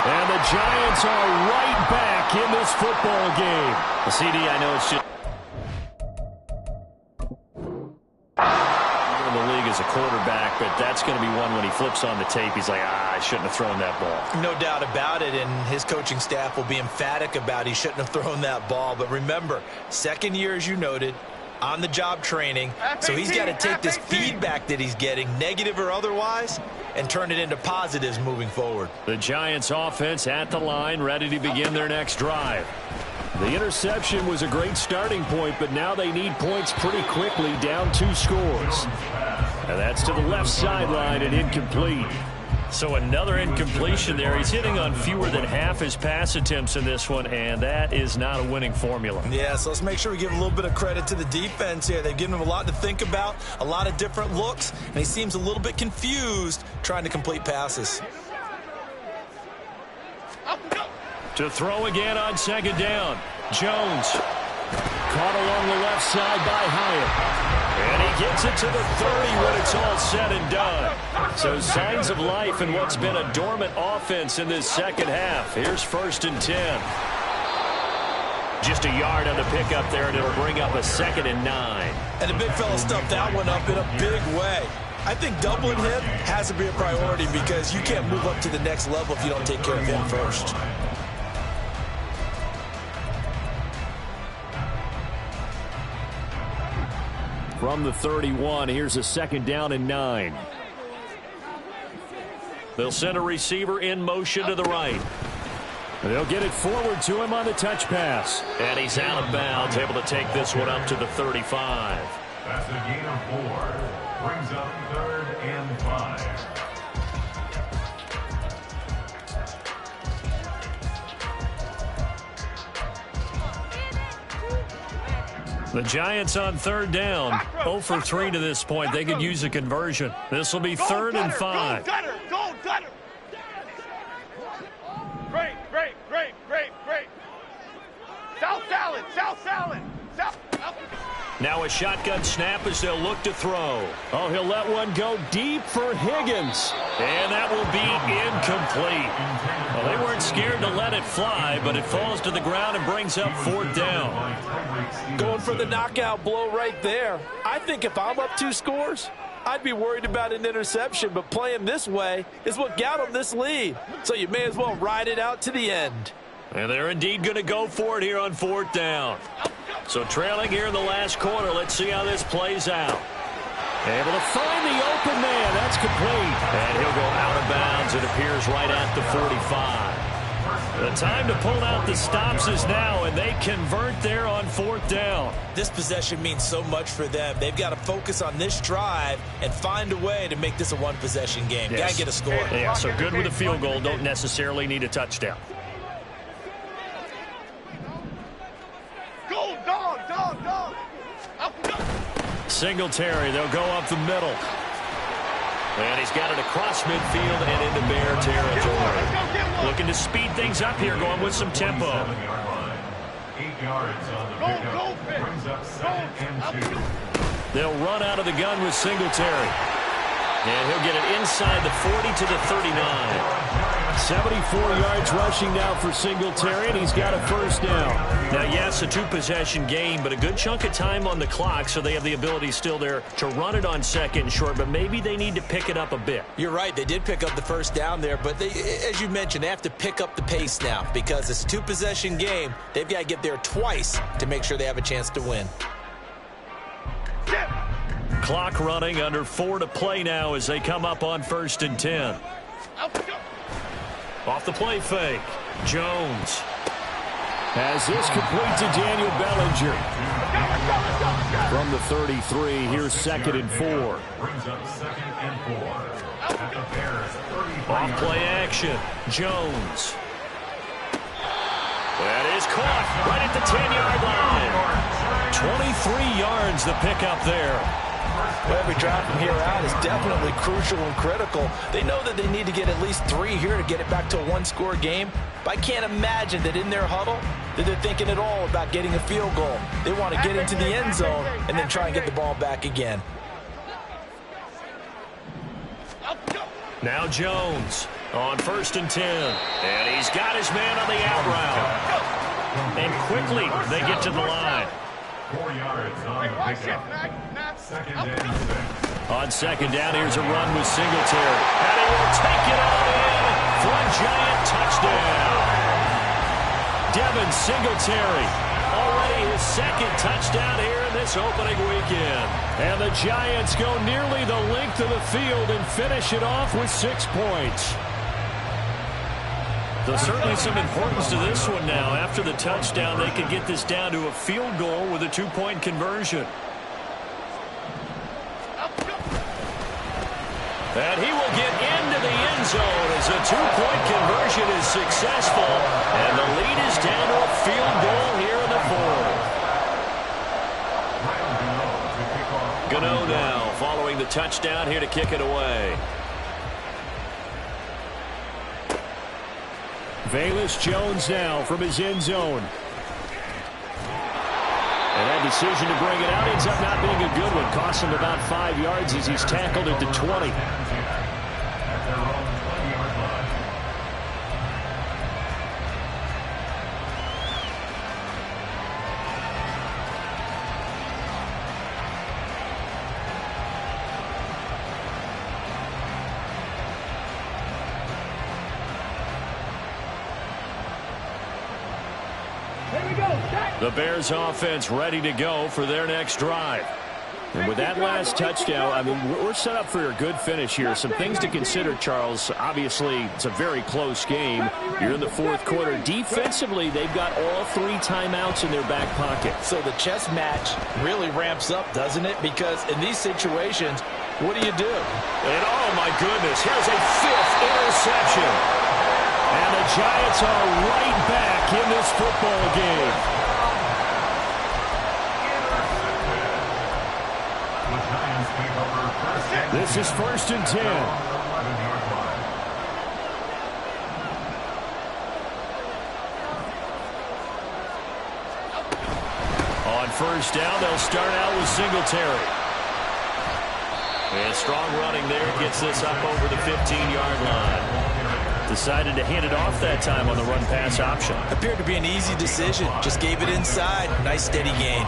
And the Giants are right back in this football game. The CD, I know it's just in the league as a quarterback, but that's going to be one when he flips on the tape, he's like, I shouldn't have thrown that ball. No doubt about it, and his coaching staff will be emphatic about he shouldn't have thrown that ball. But remember, 2nd year, as you noted, on-the-job training, so he's got to take this feedback that he's getting, negative or otherwise, and turn it into positives moving forward. The Giants offense at the line, ready to begin their next drive. The interception was a great starting point, but now they need points pretty quickly, down 2 scores. And that's to the left sideline and incomplete. So another incompletion there. He's hitting on fewer than half his pass attempts in this one, and that is not a winning formula. Yeah, so let's make sure we give a little bit of credit to the defense here. They've given him a lot to think about, a lot of different looks, and he seems a little bit confused trying to complete passes. To throw again on 2nd down. Jones caught along the left side by Hyatt. And he gets it to the 30 when it's all said and done. So signs of life in what's been a dormant offense in this 2nd half. Here's 1st and 10. Just a yard on the pickup there, and it'll bring up a 2nd and 9. And the big fella stuffed that one up in a big way. I think doubling him has to be a priority because you can't move up to the next level if you don't take care of him first. From the 31, here's a 2nd down and 9. They'll send a receiver in motion to the right. They'll get it forward to him on the touch pass. And he's out of bounds, able to take this one up to the 35. That's a gain of 4. Brings up 3rd and 5. The Giants on 3rd down. 0 for 3 to this point. They could use a conversion. This will be 3rd and 5. Go, Gutter! Great. South salad. Now a shotgun snap as they'll look to throw. Oh, he'll let one go deep for Higgins. And that will be incomplete. Well, they weren't scared to let it fly, but it falls to the ground and brings up 4th down. Going for the knockout blow right there. I think if I'm up 2 scores, I'd be worried about an interception, but playing this way is what got them this lead. So you may as well ride it out to the end. And they're indeed going to go for it here on 4th down. So trailing here in the last quarter. Let's see how this plays out. Able to find the open man. That's complete. And he'll go out of bounds. It appears right at the 45. The time to pull out the stops is now, and they convert there on 4th down. This possession means so much for them. They've got to focus on this drive and find a way to make this a one-possession game. Yes. Got to get a score. Yeah, so good with a field goal. Don't necessarily need a touchdown. Go, dog. Singletary, they'll go up the middle. And he's got it across midfield and into Bear territory. Looking to speed things up here, going with some tempo. 8 yards on the pickup. Brings up 2nd and 2. They'll run out of the gun with Singletary. And he'll get it inside the 40 to the 39. 74 yards rushing now for Singletary, and he's got a 1st down. Now, yes, a 2-possession game, but a good chunk of time on the clock, so they have the ability still there to run it on 2nd and short, but maybe they need to pick it up a bit. You're right. They did pick up the 1st down there, but they, as you mentioned, they have to pick up the pace now because it's a 2-possession game. They've got to get there twice to make sure they have a chance to win. Clock running, under 4 to play now as they come up on 1st and 10. Off the play fake, Jones has this complete to Daniel Bellinger. From the 33, here's 2nd and 4. Brings up 2nd and 4. At the Bears 35. Off play action, Jones. That is caught right at the 10-yard line. 23 yards the pickup there. Well, every drive from here out is definitely crucial and critical. They know that they need to get at least 3 here to get it back to a 1-score game. But I can't imagine that in their huddle that they're thinking at all about getting a field goal. They want to get into the end zone and then try and get the ball back again. Now Jones on 1st and 10. And he's got his man on the out route. And quickly they get to the line. 4 yards on the pickup. 2nd and 6. On 2nd down, here's a run with Singletary. And he will take it all in for a giant touchdown. Devin Singletary, already his 2nd touchdown here in this opening weekend. And the Giants go nearly the length of the field and finish it off with 6 points. There's certainly some importance to this one now. After the touchdown, they could get this down to a field goal with a 2-point conversion. And he will get into the end zone as a 2-point conversion is successful. And the lead is down to a field goal here in the 4th. Gano now following the touchdown here to kick it away. Velus Jones now from his end zone. And that decision to bring it out ends up not being a good one. Costs him about 5 yards as he's tackled at the 20. The Bears offense ready to go for their next drive. And with that last touchdown, I mean, we're set up for a good finish here. Some things to consider, Charles. Obviously, it's a very close game. You're in the fourth quarter. Defensively, they've got all 3 timeouts in their back pocket. So the chess match really ramps up, doesn't it? Because in these situations, what do you do? And oh, my goodness, here's a 5th interception. And the Giants are right back in this football game. This is 1st and 10. On 1st down, they'll start out with Singletary. And strong running there gets this up over the 15-yard line. Decided to hand it off that time on the run-pass option. Appeared to be an easy decision. Just gave it inside. Nice steady gain.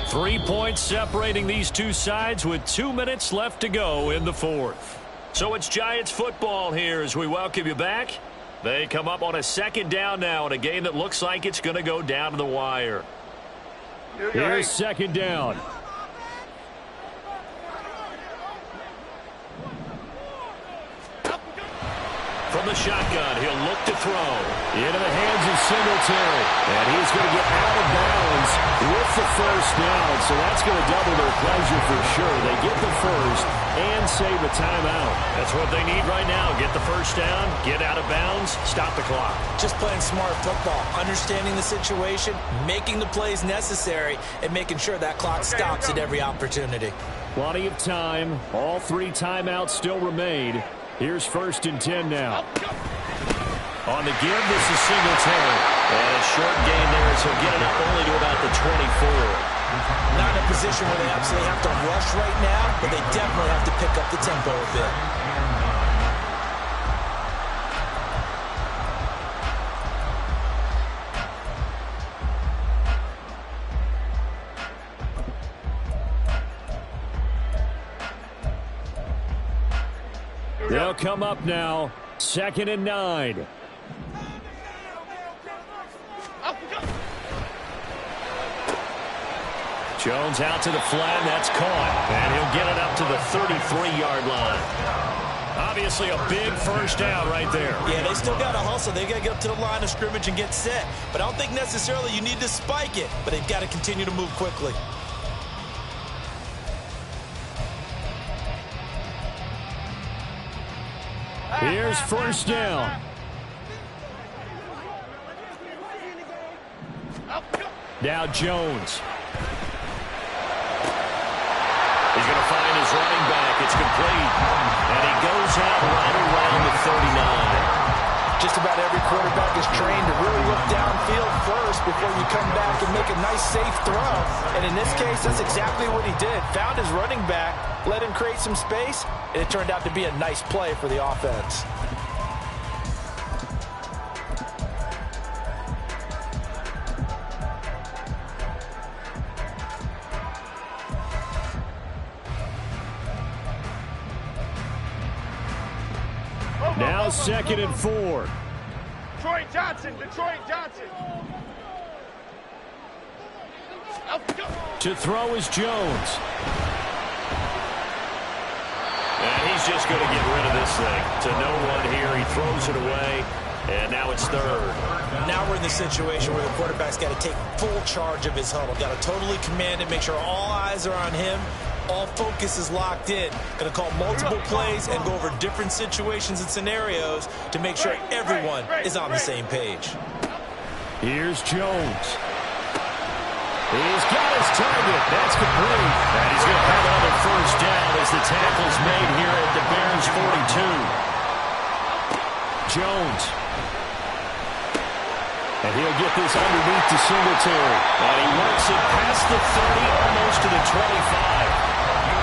Three points separating these two sides with 2 minutes left to go in the fourth. So it's Giants football here as we welcome you back. They come up on a 2nd down now in a game that looks like it's going to go down to the wire. Here's 2nd down. From the shotgun, he'll look to throw. Into the hands of Singletary. And he's going to get out of bounds with the 1st down. So that's going to double their pleasure for sure. They get the 1st and save a timeout. That's what they need right now. Get the 1st down, get out of bounds, stop the clock. Just playing smart football, understanding the situation, making the plays necessary, and making sure that clock stops at every opportunity. Plenty of time. All 3 timeouts still remain. Here's 1st and 10 now. On the give, this is Singletary. And a short gain there as he'll get it up only to about the 24. Not in a position where they absolutely have to rush right now, but they definitely have to pick up the tempo a bit. They'll come up now. 2nd and 9. Jones out to the flat. That's caught. And he'll get it up to the 33-yard line. Obviously a big 1st down right there. Yeah, they still got to hustle. They got to get up to the line of scrimmage and get set. But I don't think necessarily you need to spike it. But they've got to continue to move quickly. Here's 1st down. Now Jones. He's going to find his running back. It's complete. And he goes out right around the 39. Just about every quarterback is trained to really look downfield first before you come back and make a nice, safe throw. And in this case, that's exactly what he did. Found his running back, let him create some space, and it turned out to be a nice play for the offense. Now 2nd and 4. Detroit Johnson, Detroit Johnson. To throw is Jones. And he's just going to get rid of this thing. To no one here. He throws it away. And now it's 3rd. Now we're in the situation where the quarterback's got to take full charge of his huddle. Got to totally command it, make sure all eyes are on him. All focus is locked in. Going to call multiple plays and go over different situations and scenarios to make sure everyone is on the same page. Here's Jones. He's got his target. That's complete. And he's going to have another 1st down as the tackle's made here at the Bears 42. Jones. And he'll get this underneath to Singletary. And he works it past the 30, almost to the 25.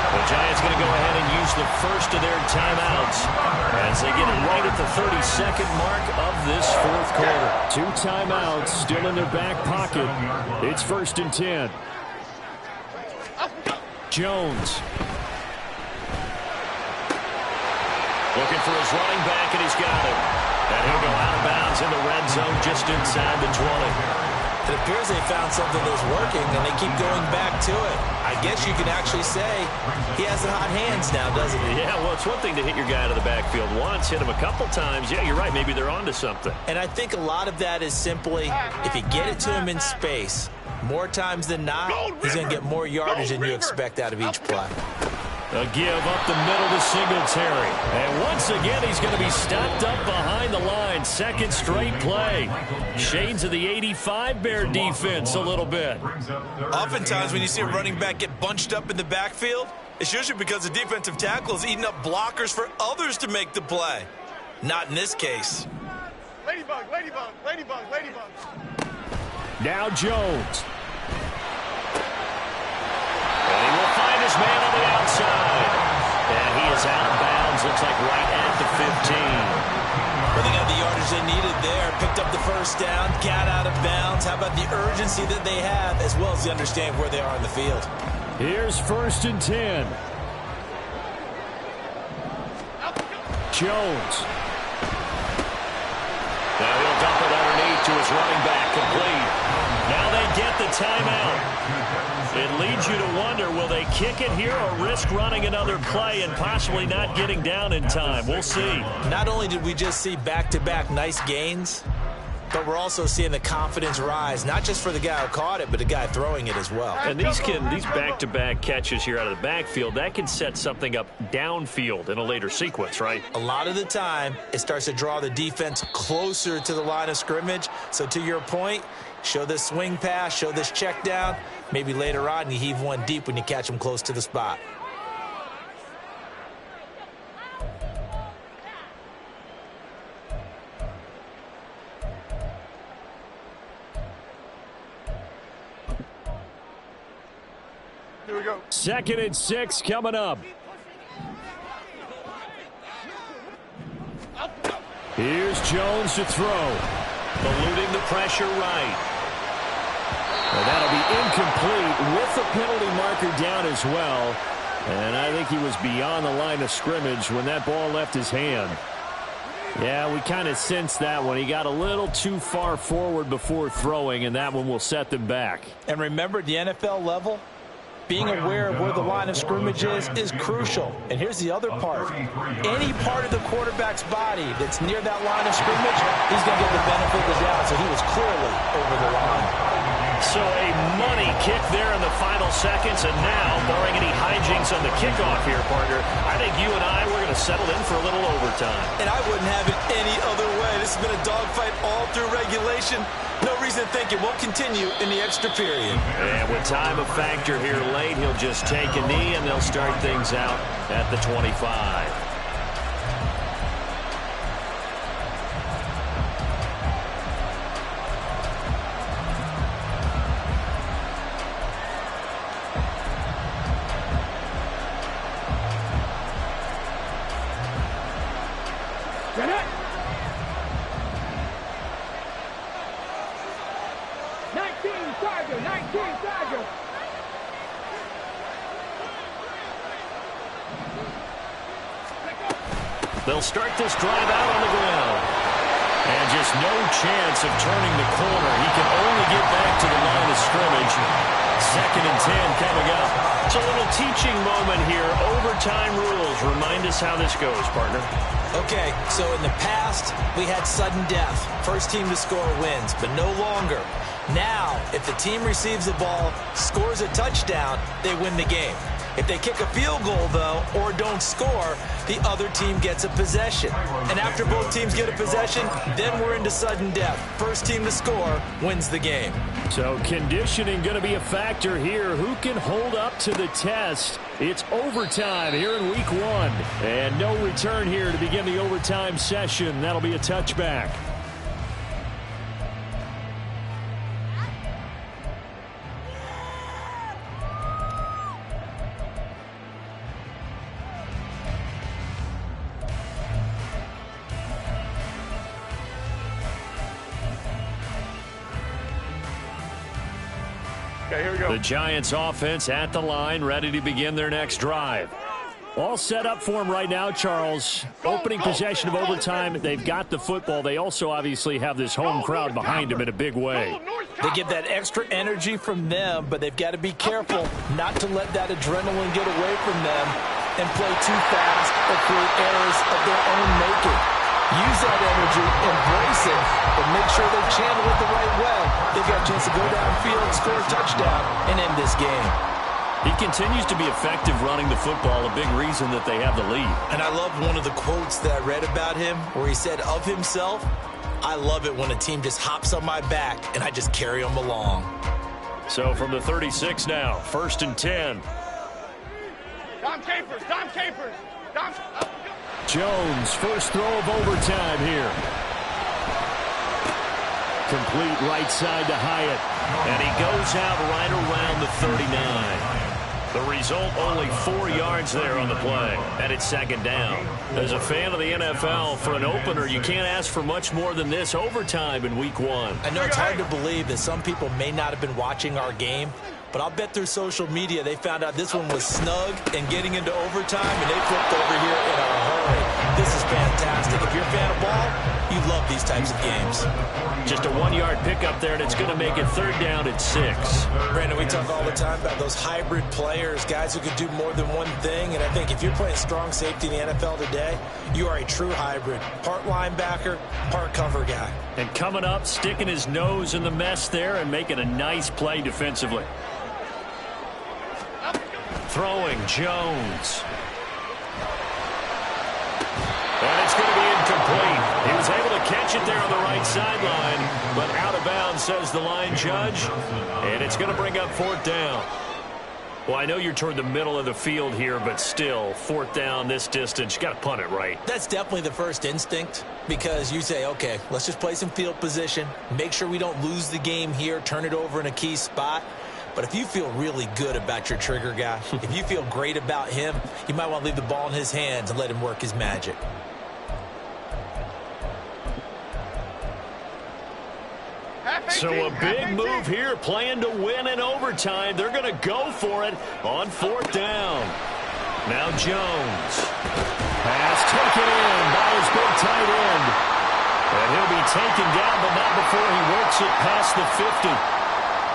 The Giants going to go ahead and use the 1st of their timeouts as they get it right at the 32nd mark of this 4th quarter. 2 timeouts still in their back pocket. It's 1st and 10. Jones. Looking for his running back, and he's got it. And he'll go out of bounds in the red zone just inside the 20. It appears they found something that's working, and they keep going back to it. I guess you can actually say he has the hot hands now, doesn't he? Yeah, well, it's one thing to hit your guy out of the backfield once, hit him a couple times. Yeah, you're right. Maybe they're onto something. And I think a lot of that is simply if you get it to him in space, more times than not, he's going to get more yardage than you expect out of each play. A give up the middle to Singletary. And once again, he's going to be stopped up behind the line. Second straight play. Shades of the 85 Bear defense a little bit. Oftentimes when you see a running back get bunched up in the backfield, it's usually because the defensive tackle is eating up blockers for others to make the play. Not in this case. Ladybug, ladybug, ladybug, ladybug. Now Jones. And he will find his man on the outside. And he is out of bounds. Looks like right at the 15. Well, they got the yardage they needed there. Picked up the first down. Got out of bounds. How about the urgency that they have, as well as the understanding where they are on the field. Here's 1st and 10. Jones. Now he'll dump it underneath to his running back. Complete. Now they get the timeout. It leads you to wonder, will they kick it here or risk running another play and possibly not getting down in time? We'll see. Not only did we just see back-to-back nice gains, but we're also seeing the confidence rise, not just for the guy who caught it, but the guy throwing it as well. And these back-to-back catches here out of the backfield, that can set something up downfield in a later sequence, right? A lot of the time, it starts to draw the defense closer to the line of scrimmage. So to your point, show this swing pass, show this check down. Maybe later on you heave one deep when you catch them close to the spot. Here we go. 2nd and 6 coming up. Here's Jones to throw. Eluding the pressure right. And that'll be incomplete with the penalty marker down as well. And I think he was beyond the line of scrimmage when that ball left his hand. Yeah, we kind of sensed that one. He got a little too far forward before throwing, and that one will set them back. And remember, at the NFL level, being aware of where the line of scrimmage is crucial. And here's the other part. Any part of the quarterback's body that's near that line of scrimmage, he's going to get the benefit of the doubt. So he was clearly over the line. So a money kick there in the final seconds. And now, barring any hijinks on the kickoff here, partner, I think you and I, we're going to settle in for a little overtime. And I wouldn't have it any other way. This has been a dogfight all through regulation. No reason to think it won't continue in the extra period. And with time a factor here late, he'll just take a knee, and they'll start things out at the 25. They'll start this drive out on the ground. And just no chance of turning the corner. He can only get back to the line of scrimmage. 2nd and 10 coming up. It's a little teaching moment here. Overtime rules. Remind us how this goes, partner. Okay, so in the past, we had sudden death. First team to score wins, but no longer. Now, if the team receives the ball, scores a touchdown, they win the game. If they kick a field goal, though, or don't score, the other team gets a possession. And after both teams get a possession, then we're into sudden death. First team to score wins the game. So conditioning going to be a factor here. Who can hold up to the test? It's overtime here in week 1. And no return here to begin the overtime session. That'll be a touchback. Okay, here we go. The Giants offense at the line, ready to begin their next drive. All set up for him right now, Charles. Opening possession of overtime. They've got the football. They also obviously have this home crowd behind them in a big way. They get that extra energy from them, but they've got to be careful not to let that adrenaline get away from them and play too fast or create errors of their own making. Use that energy, embrace it, and make sure they channel it the right way. They've got a chance to go downfield, score a touchdown, and end this game. He continues to be effective running the football, a big reason that they have the lead. And I loved one of the quotes that I read about him where he said of himself, I love it when a team just hops on my back and I just carry them along. So from the 36 now, 1st and 10. Dom Capers, Dom Capers, Dom. Jones, first throw of overtime here. Complete right side to Hyatt. And he goes out right around the 39. The result, only 4 yards there on the play. And it's 2nd down. As a fan of the NFL, for an opener, you can't ask for much more than this overtime in Week 1. I know it's hard to believe that some people may not have been watching our game, but I'll bet through social media they found out this one was snug and getting into overtime, and they flipped over here in a hurry. This is fantastic. If you're a fan of ball, you love these types of games. Just a 1-yard pickup there, and it's going to make it 3rd down at 6. Brandon, we talk all the time about those hybrid players, guys who could do more than one thing, and I think if you're playing strong safety in the NFL today, you are a true hybrid. Part linebacker, part cover guy. And coming up, sticking his nose in the mess there and making a nice play defensively. Throwing, Jones. And it's going to be incomplete. He was able to catch it there on the right sideline, but out of bounds, says the line judge. And it's going to bring up 4th down. Well, I know you're toward the middle of the field here, but still, 4th down this distance, you got to punt it right. That's definitely the first instinct, because you say, okay, let's just play some field position, make sure we don't lose the game here, turn it over in a key spot. But if you feel really good about your trigger guy, if you feel great about him, you might want to leave the ball in his hands and let him work his magic. So a big move here, playing to win in overtime. They're going to go for it on 4th down. Now Jones. Pass taken in by his big tight end. And he'll be taken down, but not before he works it past the 50.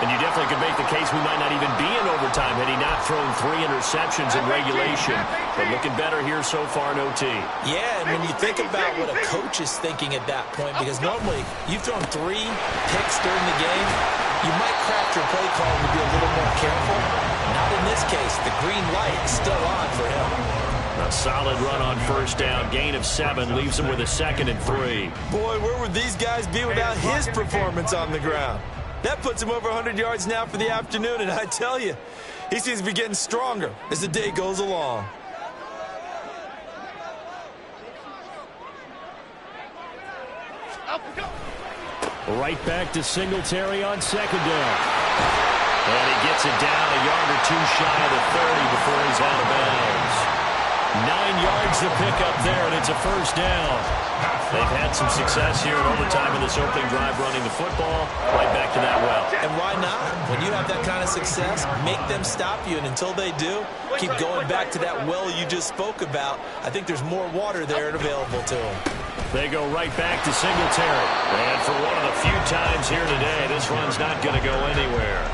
And you definitely could make the case we might not even be in overtime had he not thrown 3 interceptions in regulation. But looking better here so far in OT. Yeah, and when you think about what a coach is thinking at that point, because normally you've thrown 3 picks during the game, you might craft your play call to be a little more careful. Not in this case. The green light is still on for him. A solid run on 1st down. Gain of 7 leaves him with a 2nd and 3. Boy, where would these guys be without his performance on the ground? That puts him over 100 yards now for the afternoon, and I tell you, he seems to be getting stronger as the day goes along. Right back to Singletary on 2nd down. And he gets it down a yard or 2 shy of the 30 before he's out of bounds. 9 yards to pick up there, and it's a 1st down. They've had some success here in overtime in this opening drive running the football. Right back to that well. And why not? When you have that kind of success, make them stop you, and until they do, keep going back to that well you just spoke about. I think there's more water there and available to them. They go right back to Singletary. And for one of the few times here today, this run's not going to go anywhere.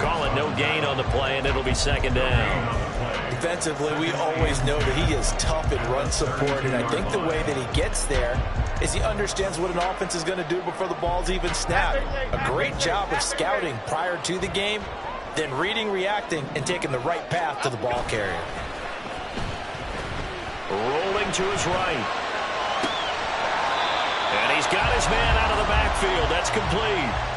Call it no gain on the play, and it'll be 2nd down. Defensively, we always know that he is tough in run support, and I think the way that he gets there is he understands what an offense is going to do before the ball's even snapped. A great job of scouting prior to the game, then reading, reacting, and taking the right path to the ball carrier. Rolling to his right. And he's got his man out of the backfield. That's complete.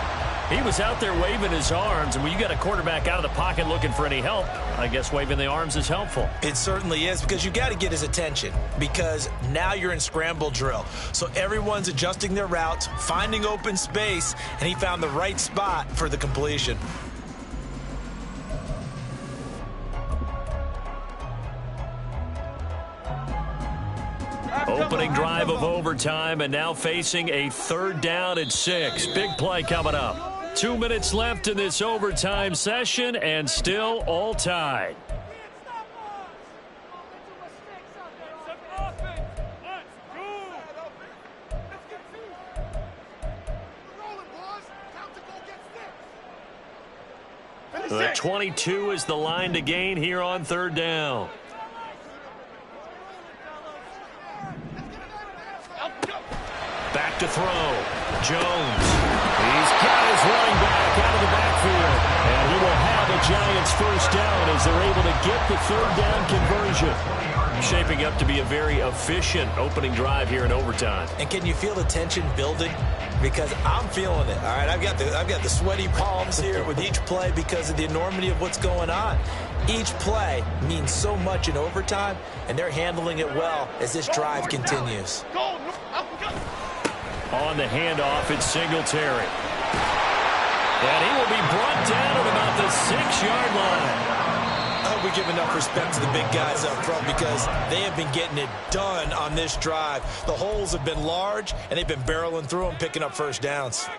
He was out there waving his arms, and when you got a quarterback out of the pocket looking for any help, I guess waving the arms is helpful. It certainly is, because you got to get his attention, because now you're in scramble drill. So everyone's adjusting their routes, finding open space, and he found the right spot for the completion. Opening drive of overtime, and now facing a 3rd down and 6. Big play coming up. 2 minutes left in this overtime session, and still all tied. The 22 is the line to gain here on third down. Back to throw. Jones. He's got his running back out of the backfield. And he will have a Giants first down as they're able to get the third down conversion. Shaping up to be a very efficient opening drive here in overtime. And can you feel the tension building? Because I'm feeling it. All right, I've got the sweaty palms here with each play because of the enormity of what's going on. Each play means so much in overtime, and they're handling it well as this drive continues. On the handoff, it's Singletary. And he will be brought down at about the 6-yard line. I hope we give enough respect to the big guys up front because they have been getting it done on this drive. The holes have been large, and they've been barreling through them, picking up first downs.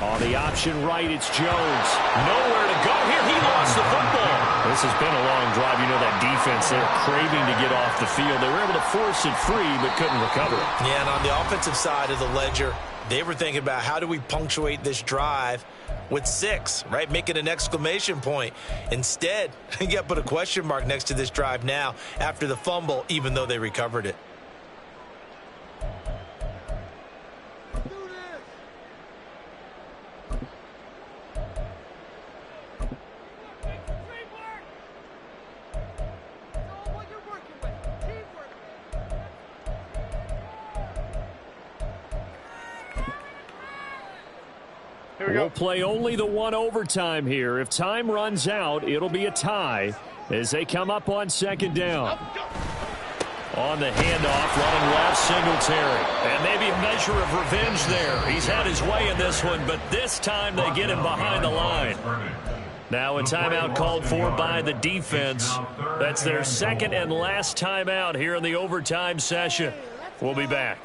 On the option right, it's Jones. Nowhere to go here. He lost the football. This has been a long drive. You know that defense, they're craving to get off the field. They were able to force it free, but couldn't recover it. Yeah, and on the offensive side of the ledger, they were thinking about how do we punctuate this drive with 6, right? Make it an exclamation point. Instead, you got to put a question mark next to this drive now after the fumble, even though they recovered it. We'll play only the one overtime here. If time runs out, it'll be a tie as they come up on second down. On the handoff, running left, Singletary. And maybe a measure of revenge there. He's had his way in this one, but this time they get him behind the line. Now a timeout called for by the defense. That's their second and last timeout here in the overtime session. We'll be back.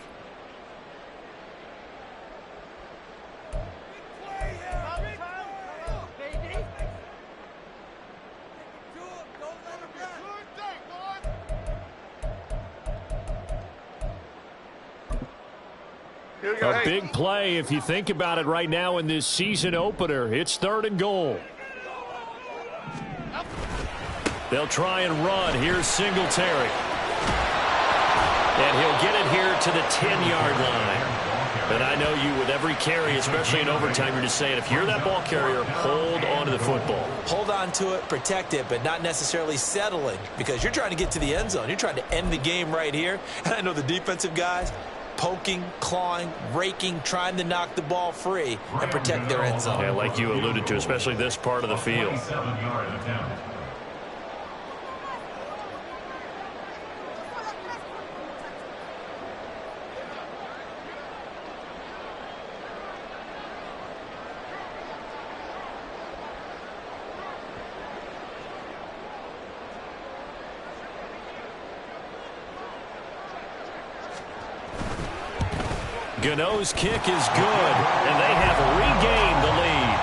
A big play if you think about it right now in this season opener. It's 3rd and goal. They'll try and run. Here's Singletary. And he'll get it here to the 10-yard line. And I know you, with every carry, especially in overtime, you're just saying, if you're that ball carrier, hold on to the football. Hold on to it, protect it, but not necessarily settling because you're trying to get to the end zone. You're trying to end the game right here. And I know the defensive guys, poking, clawing, raking, trying to knock the ball free and protect their end zone. Yeah, like you alluded to, especially this part of the field. Gano's kick is good, and they have regained the lead.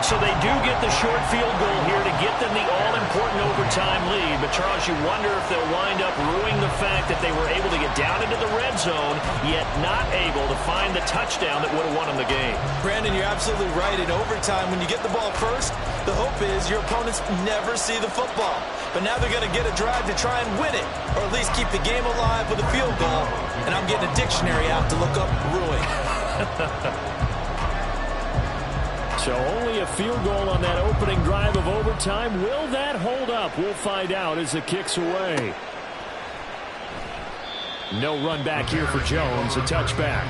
So they do get the short field goal here to get them the all-important overtime lead. But, Charles, you wonder if they'll wind up ruining the fact that they were able to get down into the red zone, yet not able to find the touchdown that would have won them the game. Brandon, you're absolutely right. In overtime, when you get the ball first, the hope is your opponents never see the football. But now they're going to get a drive to try and win it, or at least keep the game alive with a field goal. And I'm getting a dictionary out to look up ruin. So only a field goal on that opening drive of overtime. Will that hold up? We'll find out as the kick's away. No run back here for Jones. A touchback.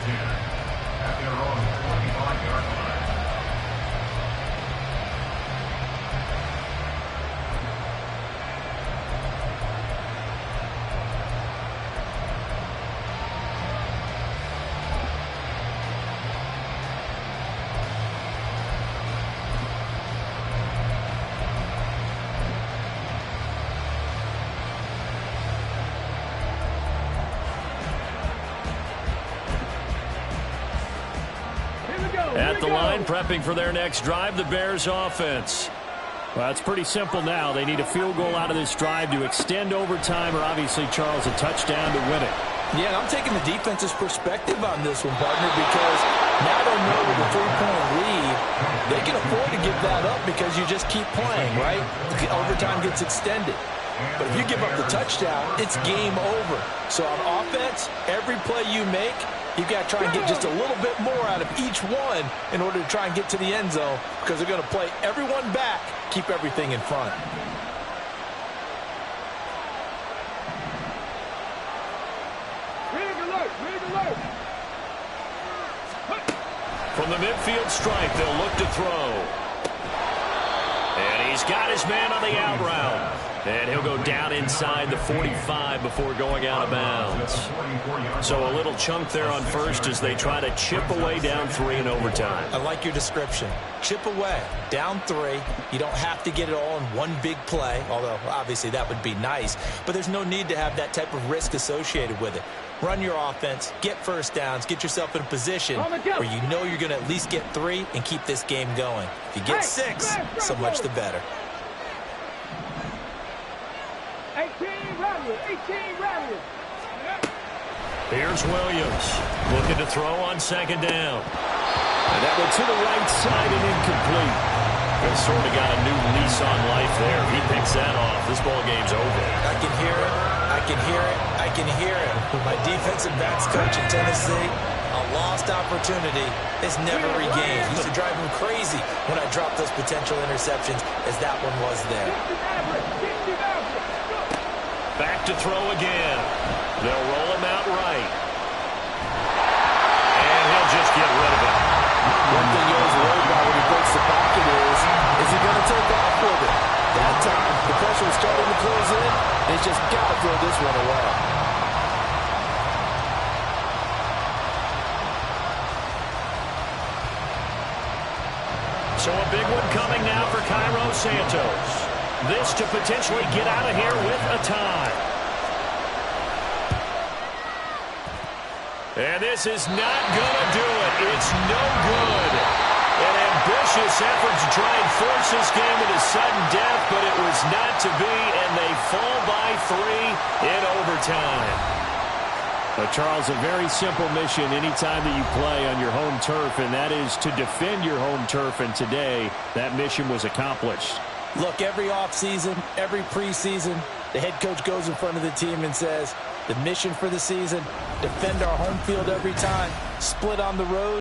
At the line, prepping for their next drive, the Bears offense. Well, it's pretty simple now. They need a field goal out of this drive to extend overtime, or obviously, Charles, a touchdown to win it. Yeah, and I'm taking the defense's perspective on this one, partner, because now they know with a 3-point lead, they can afford to give that up because you just keep playing, right? Overtime gets extended. But if you give up the touchdown, it's game over. So on offense, every play you make, you've got to try and get just a little bit more out of each one in order to try and get to the end zone, because they're going to play everyone back, keep everything in front. From the midfield stripe, they'll look to throw. And he's got his man on the out route. And he'll go down inside the 45 before going out of bounds. So a little chunk there on first as they try to chip away down 3 in overtime. I like your description. Chip away, down 3. You don't have to get it all in one big play, although obviously that would be nice. But there's no need to have that type of risk associated with it. Run your offense, get first downs, get yourself in a position where you know you're going to at least get 3 and keep this game going. If you get 6, so much the better. 18 rallies. Here's Williams looking to throw on second down. And that went to the right side and incomplete. They sort of got a new lease on life there. If he picks that off, this ball game's over. I can hear it. I can hear it. I can hear it. My defensive backs coach in Tennessee, a lost opportunity is never regained. Used to drive him crazy when I dropped those potential interceptions, as that one was there. Back to throw again. They'll roll him out right. And he'll just get rid of it. One thing you always worry about when he breaks the pocket is he going to take off with it? That time, the pressure was starting to close in. He's just got to throw this one away. So a big one coming now for Cairo Santos. This to potentially get out of here with a tie. And this is not going to do it. It's no good. An ambitious effort to try and force this game into sudden death, but it was not to be, and they fall by 3 in overtime. But Charles, a very simple mission anytime that you play on your home turf, and that is to defend your home turf, and today that mission was accomplished. Look, every offseason, every preseason, the head coach goes in front of the team and says, the mission for the season, defend our home field every time, split on the road.